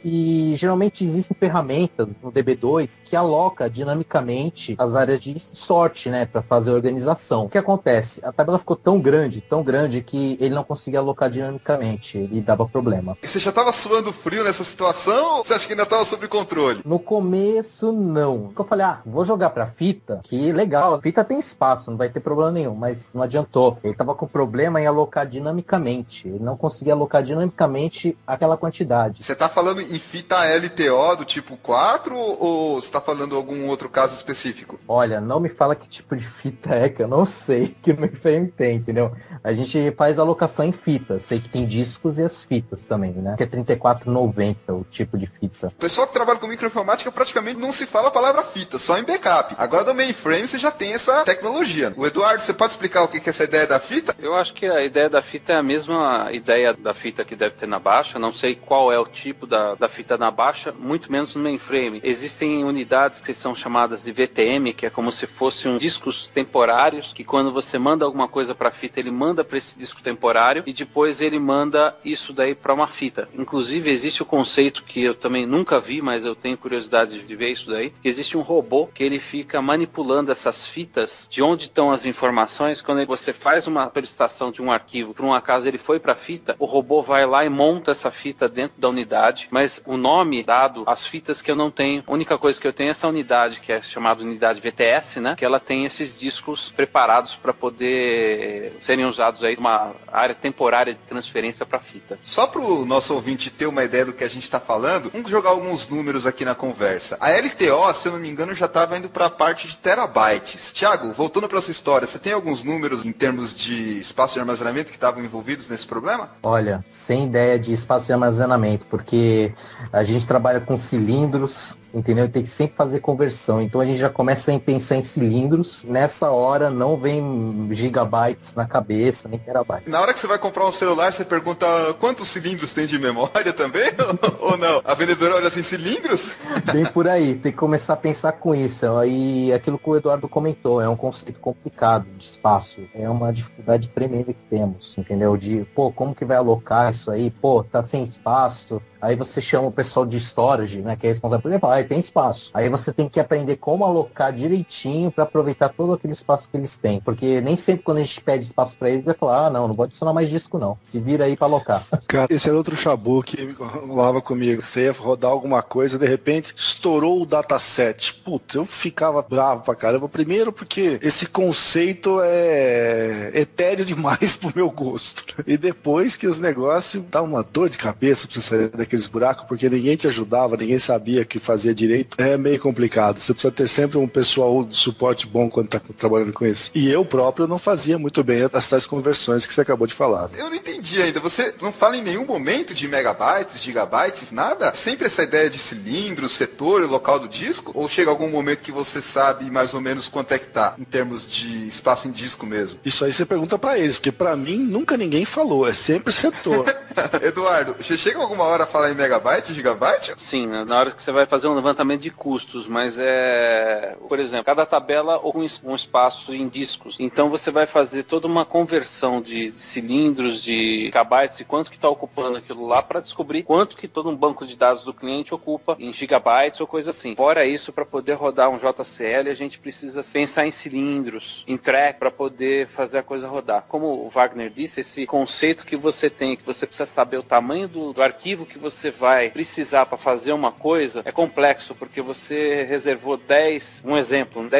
e geralmente existem ferramentas no DB2 que aloca dinamicamente as áreas de sorte, né, para fazer a organização. O que acontece? A tabela ficou tão grande que ele não conseguia alocar dinamicamente, ele dava problema. E você já estava suando frio nessa situação ou você acha que ainda estava sob controle? No começo, não. Eu falei, vou jogar pra fita, que legal, a fita tem espaço, não vai ter problema nenhum, mas não adiantou. Ele tava com problema em alocar dinamicamente, ele não conseguia alocar dinamicamente dinamicamente aquela quantidade. Você tá falando em fita LTO do tipo 4 ou você tá falando algum outro caso específico? Olha, não me fala que tipo de fita é, que eu não sei que o mainframe tem, entendeu? A gente faz alocação em fitas, sei que tem discos e as fitas também, né? Que é 3490 o tipo de fita. O pessoal que trabalha com microinformática praticamente não se fala a palavra fita, só em backup. Agora no mainframe você já tem essa tecnologia. O Eduardo, você pode explicar o que é essa ideia da fita? Eu acho que a ideia da fita é a mesma ideia da fita que deve ter na baixa. Não sei qual é o tipo da fita na baixa, muito menos no mainframe. Existem unidades que são chamadas de VTM, que é como se fossem discos temporários, que quando você manda alguma coisa para a fita, ele manda para esse disco temporário e depois ele manda isso daí para uma fita. Inclusive existe o conceito que eu também nunca vi, mas eu tenho curiosidade de ver isso daí, que existe um robô que ele fica manipulando essas fitas, de onde estão as informações. Quando você faz uma solicitação de um arquivo, por um acaso ele foi para a fita, o robô vai lá e monta essa fita dentro da unidade, mas o nome dado às fitas que eu não tenho, a única coisa que eu tenho é essa unidade, que é chamada unidade VTS, né? Que ela tem esses discos preparados para poder serem usados aí numa área temporária de transferência para fita. Só para o nosso ouvinte ter uma ideia do que a gente está falando, vamos jogar alguns números aqui na conversa. A LTO, se eu não me engano, já estava indo para a parte de terabytes. Tiago, voltando para sua história, você tem alguns números em termos de espaço de armazenamento que estavam envolvidos nesse problema? Olha, sem ideia de espaço de armazenamento, porque a gente trabalha com cilindros, entendeu? Tem que sempre fazer conversão. Então a gente já começa a pensar em cilindros. Nessa hora não vem gigabytes na cabeça, nem terabytes. Na hora que você vai comprar um celular, você pergunta quantos cilindros tem de memória também? Ou não? A vendedora olha assim, cilindros? Bem por aí, tem que começar a pensar com isso. Aí aquilo que o Eduardo comentou, é um conceito complicado de espaço. É uma dificuldade tremenda que temos, entendeu? De, como que vai alocar isso aí? Tá sem espaço. Aí você chama o pessoal de storage, né, que é responsável por exemplo, tem espaço. Aí você tem que aprender como alocar direitinho para aproveitar todo aquele espaço que eles têm. Porque nem sempre quando a gente pede espaço para eles, vai falar, não vou adicionar mais disco não. Se vira aí para alocar. Cara, esse era outro chabu que rolava comigo. Você ia rodar alguma coisa, de repente estourou o dataset. Putz, eu ficava bravo pra caramba. Primeiro porque esse conceito é etéreo demais pro meu gosto. E depois que os negócios dá uma dor de cabeça pra você sair daqueles buracos, porque ninguém te ajudava, ninguém sabia o que fazia direito. É meio complicado. Você precisa ter sempre um pessoal de suporte bom quando tá trabalhando com isso. E eu próprio não fazia muito bem as tais conversões que você acabou de falar. Eu não entendi ainda. Você não fala em nenhum momento de megabytes, gigabytes, nada? Sempre essa ideia de cilindro, setor e local do disco? Ou chega algum momento que você sabe mais ou menos quanto é que tá, em termos de espaço em disco mesmo? Isso aí você pergunta pra eles, porque pra mim nunca ninguém falou, é sempre setor. Eduardo, você chega alguma hora a falar em megabyte, gigabyte? Sim, na hora que você vai fazer um levantamento de custos, mas por exemplo, cada tabela ocupa um espaço em discos. Então você vai fazer toda uma conversão de cilindros, de gigabytes e quanto que está ocupando aquilo lá para descobrir quanto que todo um banco de dados do cliente ocupa em gigabytes ou coisa assim. Fora isso, para poder rodar um JCL, a gente precisa pensar em cilindros, em track, para poder fazer a coisa rodar. Como o Wagner disse, esse conceito que você tem, que você precisa saber o tamanho do arquivo que você vai precisar para fazer uma coisa, é complexo, porque você reservou 10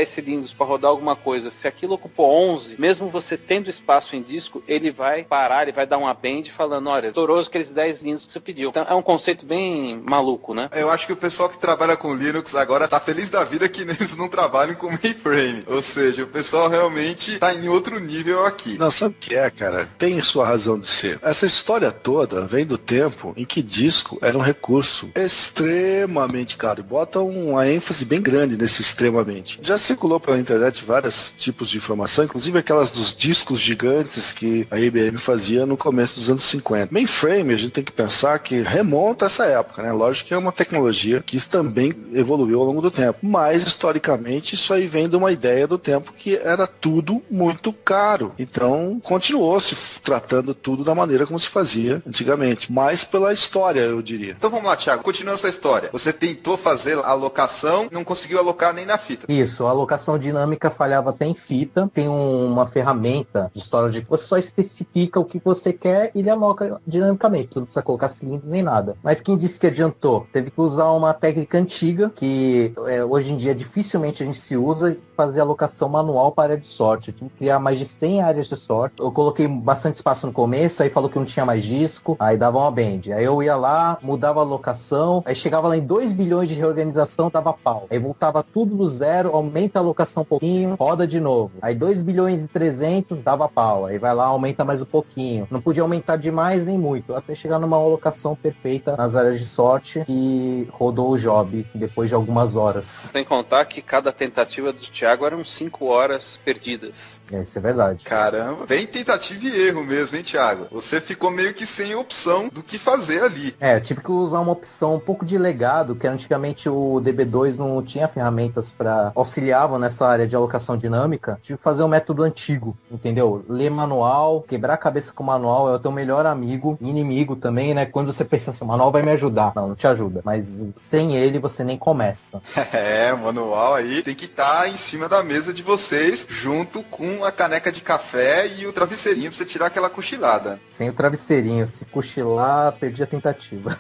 cilindros para rodar alguma coisa. Se aquilo ocupou 11, mesmo você tendo espaço em disco, ele vai parar, ele vai dar um append falando, olha, estourou aqueles 10 cilindros que você pediu. Então é um conceito bem maluco, né? Eu acho que o pessoal que trabalha com Linux agora tá feliz da vida que eles não trabalham com mainframe. Ou seja, o pessoal realmente tá em outro nível aqui. Não, sabe o que é, cara? Tem sua razão de ser. Essa história toda vem do tempo em que disco era um recurso extremamente caro. Bota uma ênfase bem grande nesse extremamente. Já circulou pela internet vários tipos de informação, inclusive aquelas dos discos gigantes que a IBM fazia no começo dos anos 50. Mainframe, a gente tem que pensar que remonta a essa época, né? Lógico que é uma tecnologia que também evoluiu ao longo do tempo. Mas, historicamente, isso aí vem de uma ideia do tempo que era tudo muito caro. Então, continuou se tratando tudo da maneira como se fazia antigamente. Mas pela história, eu diria. Então vamos lá, Thiago, continua essa história. Você tentou fazer a alocação, não conseguiu alocar nem na fita. Isso, a alocação dinâmica falhava até em fita. Tem uma ferramenta de história de que você só especifica o que você quer e ele aloca dinamicamente. Não precisa colocar cilindro nem nada. Mas quem disse que adiantou? Teve que usar uma técnica antiga que hoje em dia dificilmente a gente se usa e fazer alocação manual para área de sorte. Eu tive que criar mais de 100 áreas de sorte. Eu coloquei bastante espaço no começo, aí falou que não tinha mais disco, aí dava uma bend. Aí eu ia lá, mudava a alocação, aí chegava lá em 2 bilhões de reorganização, dava pau. Aí voltava tudo do zero, aumenta a alocação um pouquinho, roda de novo. Aí 2 bilhões e 300, dava pau. Aí vai lá, aumenta mais um pouquinho. Não podia aumentar demais nem muito, até chegar numa alocação perfeita nas áreas de sorte que rodou o job depois de algumas horas. Sem contar que cada tentativa do Thiago eram 5 horas perdidas. Isso é verdade. Caramba, bem tentativa e erro mesmo, hein, Thiago? Você ficou meio que sem opção do que fazer ali. Eu tive que usar uma opção um pouco de legado, que antigamente o DB2 não tinha ferramentas para auxiliavam nessa área de alocação dinâmica. Tive que fazer um método antigo, entendeu? Ler manual, quebrar a cabeça com o manual é o teu melhor amigo, inimigo também, né? Quando você pensa assim, o manual vai me ajudar. Não te ajuda. Mas sem ele, você nem começa. O manual aí tem que estar em cima da mesa de vocês, junto com a caneca de café e o travesseirinho pra você tirar aquela cochilada. Sem o travesseirinho, se cochilar, perdi a tentativa.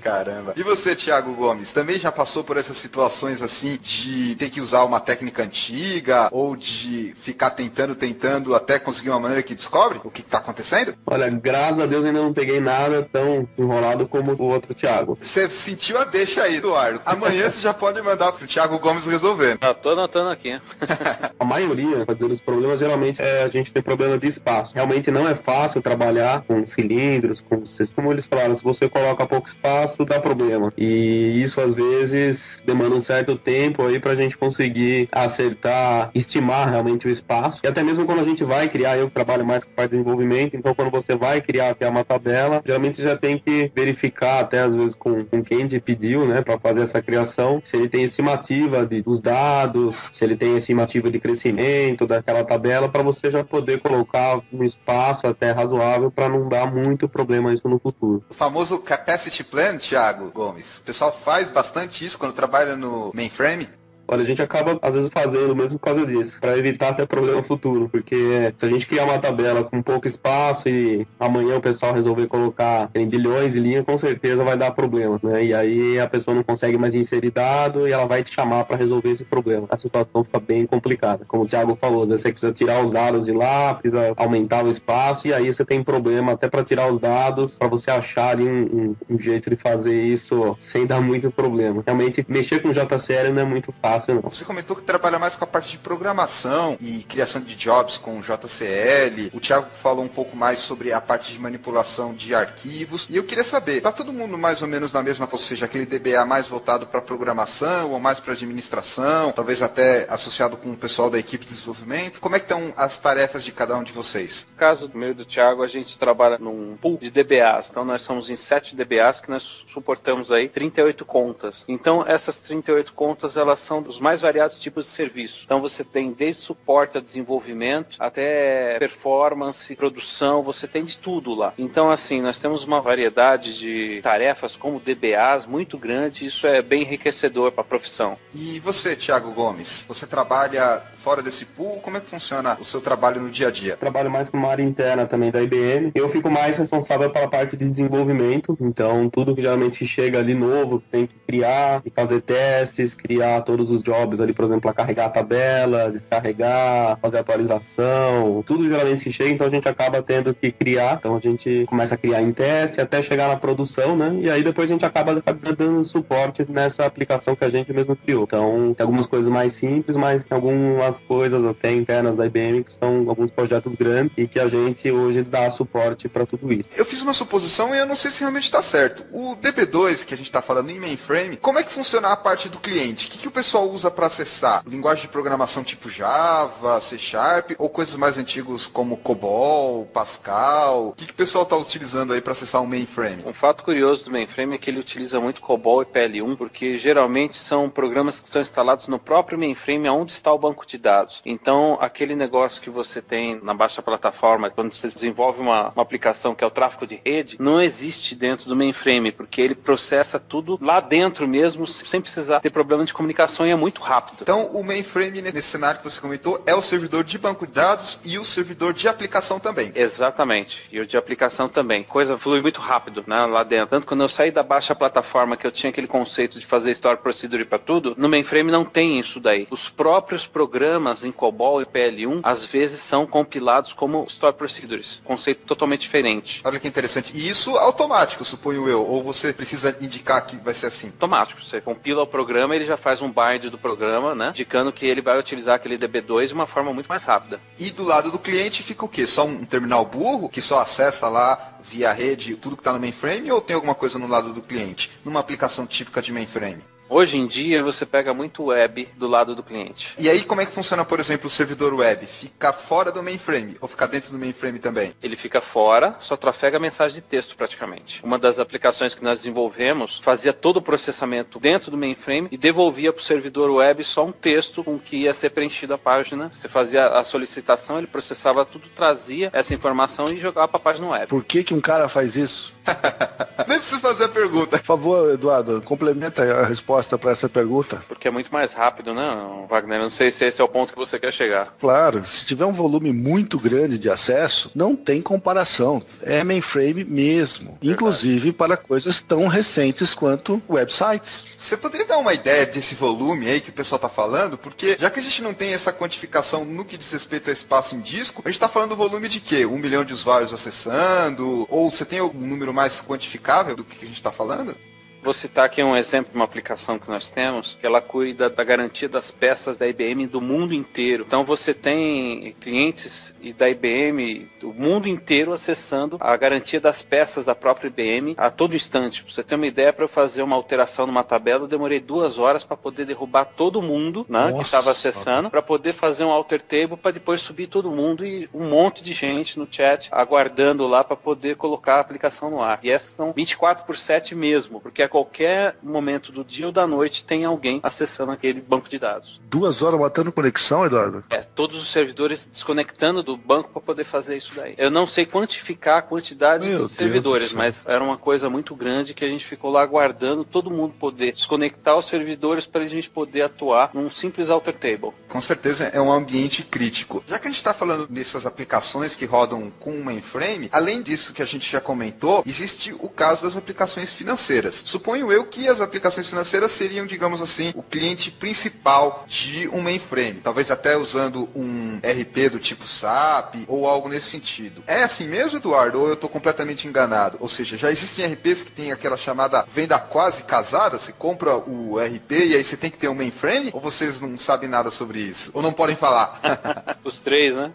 Caramba. E você, Thiago Gomes, também já passou por essas situações assim de ter que usar uma técnica antiga ou de ficar tentando até conseguir uma maneira que descobre o que tá acontecendo? Olha, graças a Deus ainda não peguei nada tão enrolado como o outro Thiago. Você sentiu a deixa aí, Eduardo. Amanhã você já pode mandar pro Thiago Gomes resolver. Eu tô anotando aqui. A maioria dos problemas geralmente a gente tem problema de espaço. Realmente não é fácil trabalhar com cilindros, como eles falaram, se você coloca pouco espaço, dá problema. E isso às vezes demanda um certo tempo aí pra gente conseguir acertar, estimar realmente o espaço. E até mesmo quando a gente vai criar, eu trabalho mais com parte de desenvolvimento, então quando você vai criar uma tabela, geralmente você já tem que verificar até às vezes com quem te pediu, né, pra fazer essa criação, se ele tem estimativa dos dados, se ele tem estimativa de crescimento daquela tabela, para você já poder colocar um espaço até razoável para não dar muito problema isso no futuro. O famoso capacity plan, Thiago Gomes, o pessoal faz bastante isso quando trabalha no mainframe? Olha, a gente acaba, às vezes, fazendo mesmo por causa disso, para evitar até problema futuro, porque se a gente criar uma tabela com pouco espaço e amanhã o pessoal resolver colocar em bilhões de linhas, com certeza vai dar problema, né? E aí a pessoa não consegue mais inserir dado e ela vai te chamar para resolver esse problema. A situação fica bem complicada. Como o Thiago falou, né? Você precisa tirar os dados de lá, precisa aumentar o espaço, e aí você tem problema até para tirar os dados, para você achar ali um jeito de fazer isso sem dar muito problema. Realmente, mexer com JCL não é muito fácil. Você comentou que trabalha mais com a parte de programação e criação de jobs com JCL. O Thiago falou um pouco mais sobre a parte de manipulação de arquivos. E eu queria saber, tá todo mundo mais ou menos na mesma, ou seja, aquele DBA mais voltado para programação ou mais para administração, talvez até associado com o pessoal da equipe de desenvolvimento? Como é que estão as tarefas de cada um de vocês? No caso do meu e do Thiago, a gente trabalha num pool de DBAs. Então nós somos em 7 DBAs que nós suportamos aí 38 contas. Então essas 38 contas, elas são os mais variados tipos de serviço. Então você tem desde suporte a desenvolvimento até performance, produção, você tem de tudo lá. Então assim, nós temos uma variedade de tarefas como DBAs muito grande, isso é bem enriquecedor para a profissão. E você, Thiago Gomes, você trabalha fora desse pool? Como é que funciona o seu trabalho no dia a dia? Trabalho mais com uma área interna também da IBM. Eu fico mais responsável pela parte de desenvolvimento, então tudo que geralmente chega ali novo, tem que criar e fazer testes, criar todos os jobs ali, por exemplo, para carregar a tabela, descarregar, fazer atualização, tudo geralmente que chega, então a gente acaba tendo que criar, então a gente começa a criar em teste até chegar na produção, né, e aí depois a gente acaba dando suporte nessa aplicação que a gente mesmo criou. Então tem algumas coisas mais simples, mas tem algumas coisas até internas da IBM que são alguns projetos grandes e que a gente hoje dá suporte para tudo isso. Eu fiz uma suposição e eu não sei se realmente está certo. O DB2, que a gente está falando em mainframe, como é que funciona a parte do cliente? O que o pessoal usa para acessar? Linguagem de programação tipo Java, C Sharp, ou coisas mais antigas como COBOL, Pascal? O que o pessoal está utilizando aí para acessar um mainframe? Um fato curioso do mainframe é que ele utiliza muito COBOL e PL1, porque geralmente são programas que são instalados no próprio mainframe onde está o banco de dados. Então, aquele negócio que você tem na baixa plataforma, quando você desenvolve uma aplicação que é o tráfego de rede, não existe dentro do mainframe, porque ele processa tudo lá dentro mesmo, sem precisar ter problema de comunicação, e é muito rápido. Então, o mainframe, nesse cenário que você comentou, é o servidor de banco de dados e o servidor de aplicação também. Exatamente. E o de aplicação também. Coisa flui muito rápido, né, lá dentro. Tanto quando eu saí da baixa plataforma, que eu tinha aquele conceito de fazer Store Procedure para tudo, no mainframe não tem isso daí. Os próprios programas em COBOL e PL1, às vezes são compilados como Store Procedures. Conceito totalmente diferente. Olha que interessante. E isso automático, suponho eu. Ou você precisa indicar que vai ser assim? Automático. Você compila o programa, ele já faz um bind do programa, né, indicando que ele vai utilizar aquele DB2 de uma forma muito mais rápida. E do lado do cliente fica o quê? Só um terminal burro que só acessa lá via rede tudo que está no mainframe, ou tem alguma coisa no lado do cliente, numa aplicação típica de mainframe? Hoje em dia você pega muito web do lado do cliente. E aí como é que funciona, por exemplo, o servidor web? Fica fora do mainframe ou fica dentro do mainframe também? Ele fica fora, só trafega mensagem de texto praticamente. Uma das aplicações que nós desenvolvemos fazia todo o processamento dentro do mainframe e devolvia para o servidor web só um texto com que ia ser preenchido a página. Você fazia a solicitação, ele processava tudo, trazia essa informação e jogava para a página web. Por que um cara faz isso? Nem preciso fazer a pergunta. Por favor, Eduardo, complementa a resposta para essa pergunta. Porque é muito mais rápido, né, Wagner? Não sei se esse é o ponto que você quer chegar. Claro, se tiver um volume muito grande de acesso, não tem comparação. É mainframe mesmo. Verdade. Inclusive para coisas tão recentes quanto websites. Você poderia dar uma ideia desse volume aí que o pessoal está falando? Porque já que a gente não tem essa quantificação no que diz respeito ao espaço em disco, a gente está falando do volume de quê? 1 milhão de usuários acessando? Ou você tem algum número mais quantificável do que a gente está falando? Vou citar aqui um exemplo de uma aplicação que nós temos, que ela cuida da garantia das peças da IBM do mundo inteiro. Então você tem clientes da IBM do mundo inteiro acessando a garantia das peças da própria IBM a todo instante. Pra você ter uma ideia, para eu fazer uma alteração numa tabela, eu demorei 2 horas para poder derrubar todo mundo, né, que estava acessando, para poder fazer um alter table, para depois subir todo mundo e um monte de gente no chat aguardando lá para poder colocar a aplicação no ar. E essas são 24/7 mesmo, porque a qualquer momento do dia ou da noite tem alguém acessando aquele banco de dados. 2 horas matando conexão, Eduardo? Todos os servidores desconectando do banco para poder fazer isso daí. Eu não sei quantificar a quantidade de servidores, mas era uma coisa muito grande que a gente ficou lá aguardando todo mundo poder desconectar os servidores para a gente poder atuar num simples alter table. Com certeza é um ambiente crítico. Já que a gente está falando dessas aplicações que rodam com o mainframe, além disso que a gente já comentou, existe o caso das aplicações financeiras. Suponho eu que as aplicações financeiras seriam, digamos assim, o cliente principal de um mainframe. Talvez até usando um RP do tipo SAP ou algo nesse sentido. É assim mesmo, Eduardo? Ou eu estou completamente enganado? Ou seja, já existem RPs que tem aquela chamada venda quase casada? Você compra o RP e aí você tem que ter um mainframe? Ou vocês não sabem nada sobre isso? Ou não podem falar? Os três, né?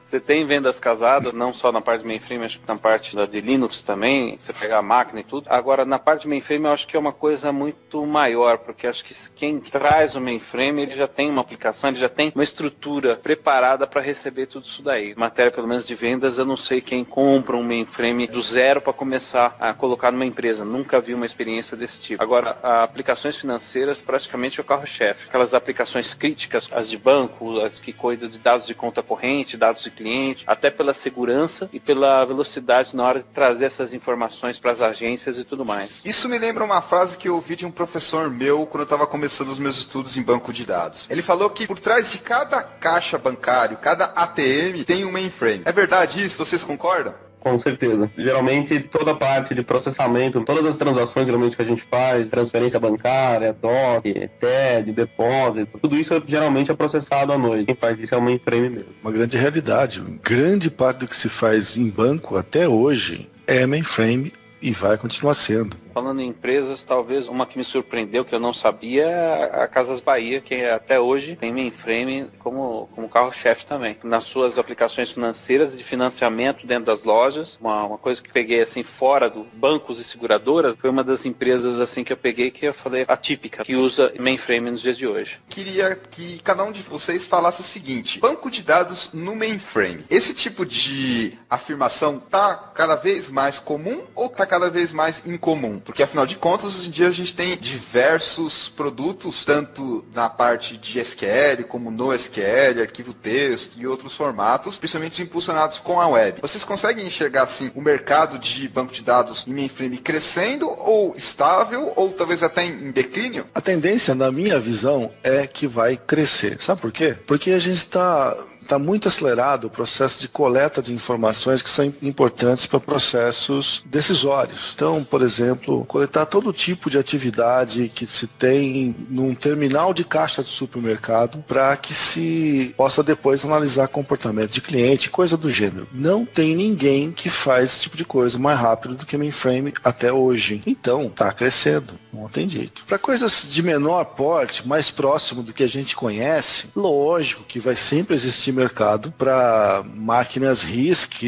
Você tem vendas casadas, não só na parte do mainframe, acho que na parte de Linux também, você pegar a máquina e tudo. Agora, na parte do mainframe, eu acho que é uma coisa muito maior, porque acho que quem traz o mainframe, ele já tem uma aplicação, ele já tem uma estrutura preparada para receber tudo isso daí. Matéria, pelo menos, de vendas, eu não sei quem compra um mainframe do zero para começar a colocar numa empresa. Nunca vi uma experiência desse tipo. Agora, aplicações financeiras, praticamente é o carro-chefe. Aquelas aplicações críticas, as de banco, as que cuidam de dados de conta corrente, dados de cliente, até pela segurança e pela velocidade na hora de trazer essas informações para as agências e tudo mais. Isso me lembra uma frase que eu ouvi de um professor meu quando eu estava começando os meus estudos em banco de dados. Ele falou que por trás de cada caixa bancário, cada ATM, tem um mainframe. É verdade isso? Vocês concordam? Com certeza. Geralmente, toda a parte de processamento, todas as transações geralmente que a gente faz, transferência bancária, DOC, TED, depósito, tudo isso geralmente é processado à noite. Quem faz isso é o mainframe mesmo. Uma grande realidade. Grande parte do que se faz em banco até hoje é mainframe e vai continuar sendo. Falando em empresas, talvez uma que me surpreendeu, que eu não sabia, é a Casas Bahia, que até hoje tem mainframe como carro-chefe também. Nas suas aplicações financeiras de financiamento dentro das lojas, uma coisa que peguei assim fora do bancos e seguradoras, foi uma das empresas assim que eu peguei, que eu falei atípica, que usa mainframe nos dias de hoje. Queria que cada um de vocês falasse o seguinte: banco de dados no mainframe. Esse tipo de afirmação está cada vez mais comum ou está cada vez mais incomum? Porque afinal de contas, hoje em dia a gente tem diversos produtos, tanto na parte de SQL como no SQL, arquivo texto e outros formatos, principalmente impulsionados com a web. Vocês conseguem enxergar assim o mercado de banco de dados em mainframe crescendo ou estável ou talvez até em declínio? A tendência, na minha visão, é que vai crescer. Sabe por quê? Porque a gente está muito acelerado o processo de coleta de informações que são importantes para processos decisórios. Então, por exemplo, coletar todo tipo de atividade que se tem num terminal de caixa de supermercado para que se possa depois analisar comportamento de cliente, coisa do gênero. Não tem ninguém que faz esse tipo de coisa mais rápido do que mainframe até hoje. Então, está crescendo. Não tem jeito. Para coisas de menor porte, mais próximo do que a gente conhece, lógico que vai sempre existir mercado para máquinas RISC,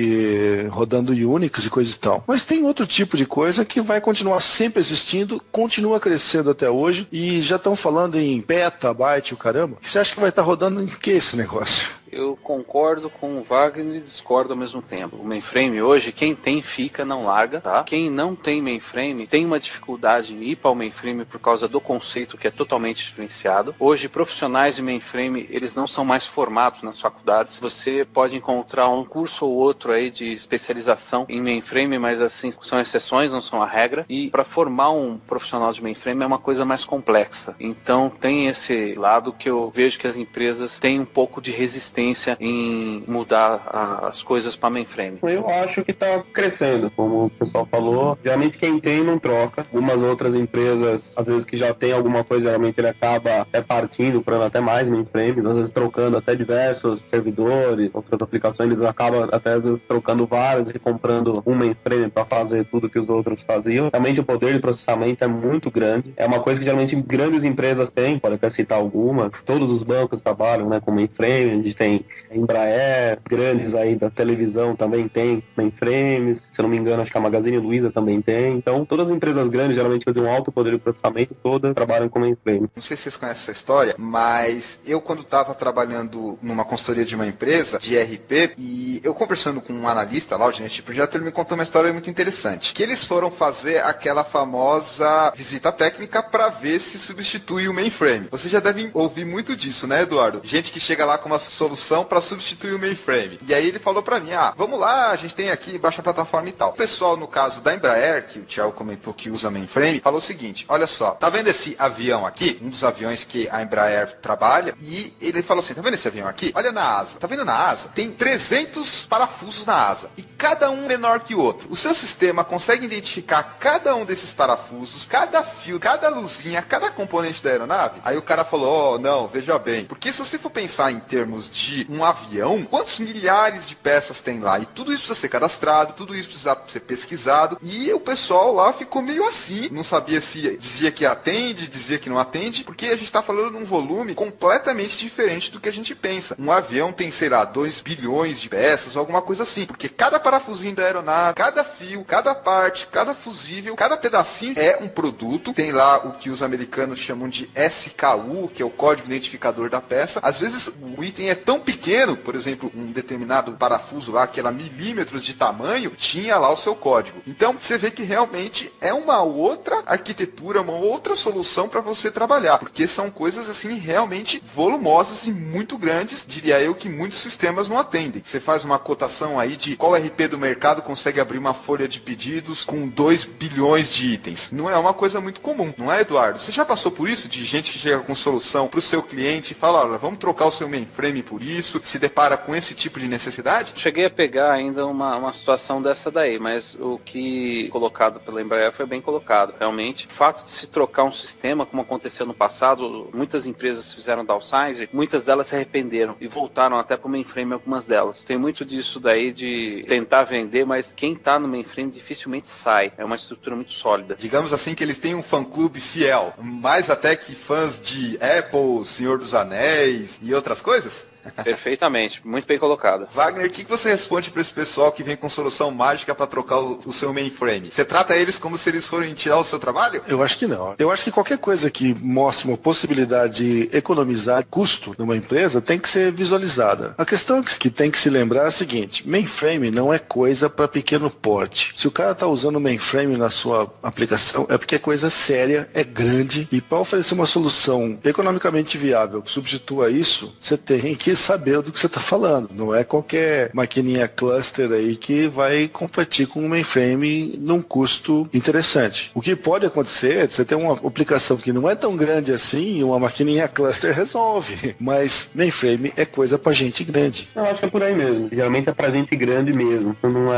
rodando Unix e coisa e tal. Mas tem outro tipo de coisa que vai continuar sempre existindo, continua crescendo até hoje, e já estão falando em petabyte, o caramba. Você acha que vai estar rodando em que esse negócio? Eu concordo com o Wagner e discordo ao mesmo tempo. O mainframe hoje, quem tem fica, não larga, tá? Quem não tem mainframe tem uma dificuldade em ir para o mainframe por causa do conceito que é totalmente diferenciado. Hoje, profissionais de mainframe, eles não são mais formados nas faculdades. Você pode encontrar um curso ou outro aí de especialização em mainframe, mas assim, são exceções, não são a regra. E para formar um profissional de mainframe é uma coisa mais complexa. Então, tem esse lado que eu vejo que as empresas têm um pouco de resistência em mudar as coisas para mainframe. Eu acho que está crescendo, como o pessoal falou. Geralmente quem tem não troca. Algumas outras empresas, às vezes que já tem alguma coisa, geralmente ele acaba partindo para até mais mainframe, às vezes trocando até diversos servidores, outras aplicações, eles acabam até às vezes trocando vários e comprando um mainframe para fazer tudo que os outros faziam. Realmente o poder de processamento é muito grande. É uma coisa que geralmente grandes empresas têm, pode até citar algumas. Todos os bancos trabalham, né, com mainframe. A gente tem Embraer, grandes aí da televisão também tem mainframes, se eu não me engano, acho que a Magazine Luiza também tem. Então, todas as empresas grandes, geralmente de um alto poder de processamento, todas trabalham com mainframe. Não sei se vocês conhecem essa história, mas eu quando estava trabalhando numa consultoria de uma empresa de ERP, e eu conversando com um analista lá, o gerente de projeto, ele me contou uma história muito interessante, que eles foram fazer aquela famosa visita técnica para ver se substitui o mainframe. Vocês já devem ouvir muito disso, né, Eduardo? Gente que chega lá com uma solução para substituir o mainframe. E aí ele falou para mim, vamos lá, a gente tem aqui, baixa a plataforma e tal. O pessoal, no caso da Embraer, que o Thiago comentou que usa mainframe, falou o seguinte, olha só, tá vendo esse avião aqui? Um dos aviões que a Embraer trabalha, e ele falou assim, tá vendo esse avião aqui? Olha na asa. Tá vendo na asa? Tem 300 parafusos na asa, e cada um menor que o outro. O seu sistema consegue identificar cada um desses parafusos, cada fio, cada luzinha, cada componente da aeronave? Aí o cara falou, não, veja bem, porque se você for pensar em termos de um avião, quantos milhares de peças tem lá? E tudo isso precisa ser cadastrado, tudo isso precisa ser pesquisado. E o pessoal lá ficou meio assim. Não sabia se dizia que atende, dizia que não atende, porque a gente está falando de um volume completamente diferente do que a gente pensa. Um avião tem, sei lá, 2 bilhões de peças ou alguma coisa assim. Porque cada parafusinho da aeronave, cada fio, cada parte, cada fusível, cada pedacinho é um produto. Tem lá o que os americanos chamam de SKU, que é o código identificador da peça. Às vezes o item é tão pequeno, por exemplo, um determinado parafuso lá, que era milímetros de tamanho, tinha lá o seu código. Então, você vê que realmente é uma outra arquitetura, uma outra solução para você trabalhar, porque são coisas assim realmente volumosas e muito grandes, diria eu que muitos sistemas não atendem. Você faz uma cotação aí de qual RP do mercado consegue abrir uma folha de pedidos com 2 bilhões de itens. Não é uma coisa muito comum, não é, Eduardo? Você já passou por isso? De gente que chega com solução para o seu cliente e fala, olha, vamos trocar o seu mainframe por isso, se depara com esse tipo de necessidade? Cheguei a pegar ainda uma situação dessa daí, mas o que colocado pela Embraer foi bem colocado. Realmente, o fato de se trocar um sistema, como aconteceu no passado, muitas empresas fizeram downsize, muitas delas se arrependeram e voltaram até para o mainframe algumas delas. Tem muito disso daí de tentar vender, mas quem está no mainframe dificilmente sai. É uma estrutura muito sólida. Digamos assim que eles têm um fã-clube fiel, mais até que fãs de Apple, Senhor dos Anéis e outras coisas? Perfeitamente, muito bem colocado. Wagner, o que você responde para esse pessoal que vem com solução mágica para trocar o seu mainframe? Você trata eles como se eles forem tirar o seu trabalho? Eu acho que não. Eu acho que qualquer coisa que mostre uma possibilidade de economizar custo numa empresa tem que ser visualizada. A questão que tem que se lembrar é a seguinte: mainframe não é coisa para pequeno porte. Se o cara está usando mainframe na sua aplicação, é porque é coisa séria, é grande, e para oferecer uma solução economicamente viável que substitua isso, você tem que saber do que você está falando. Não é qualquer maquininha cluster aí que vai competir com um mainframe num custo interessante. O que pode acontecer é você ter uma aplicação que não é tão grande assim e uma maquininha cluster resolve. Mas mainframe é coisa pra gente grande. Eu acho que é por aí mesmo. Geralmente é pra gente grande mesmo. Não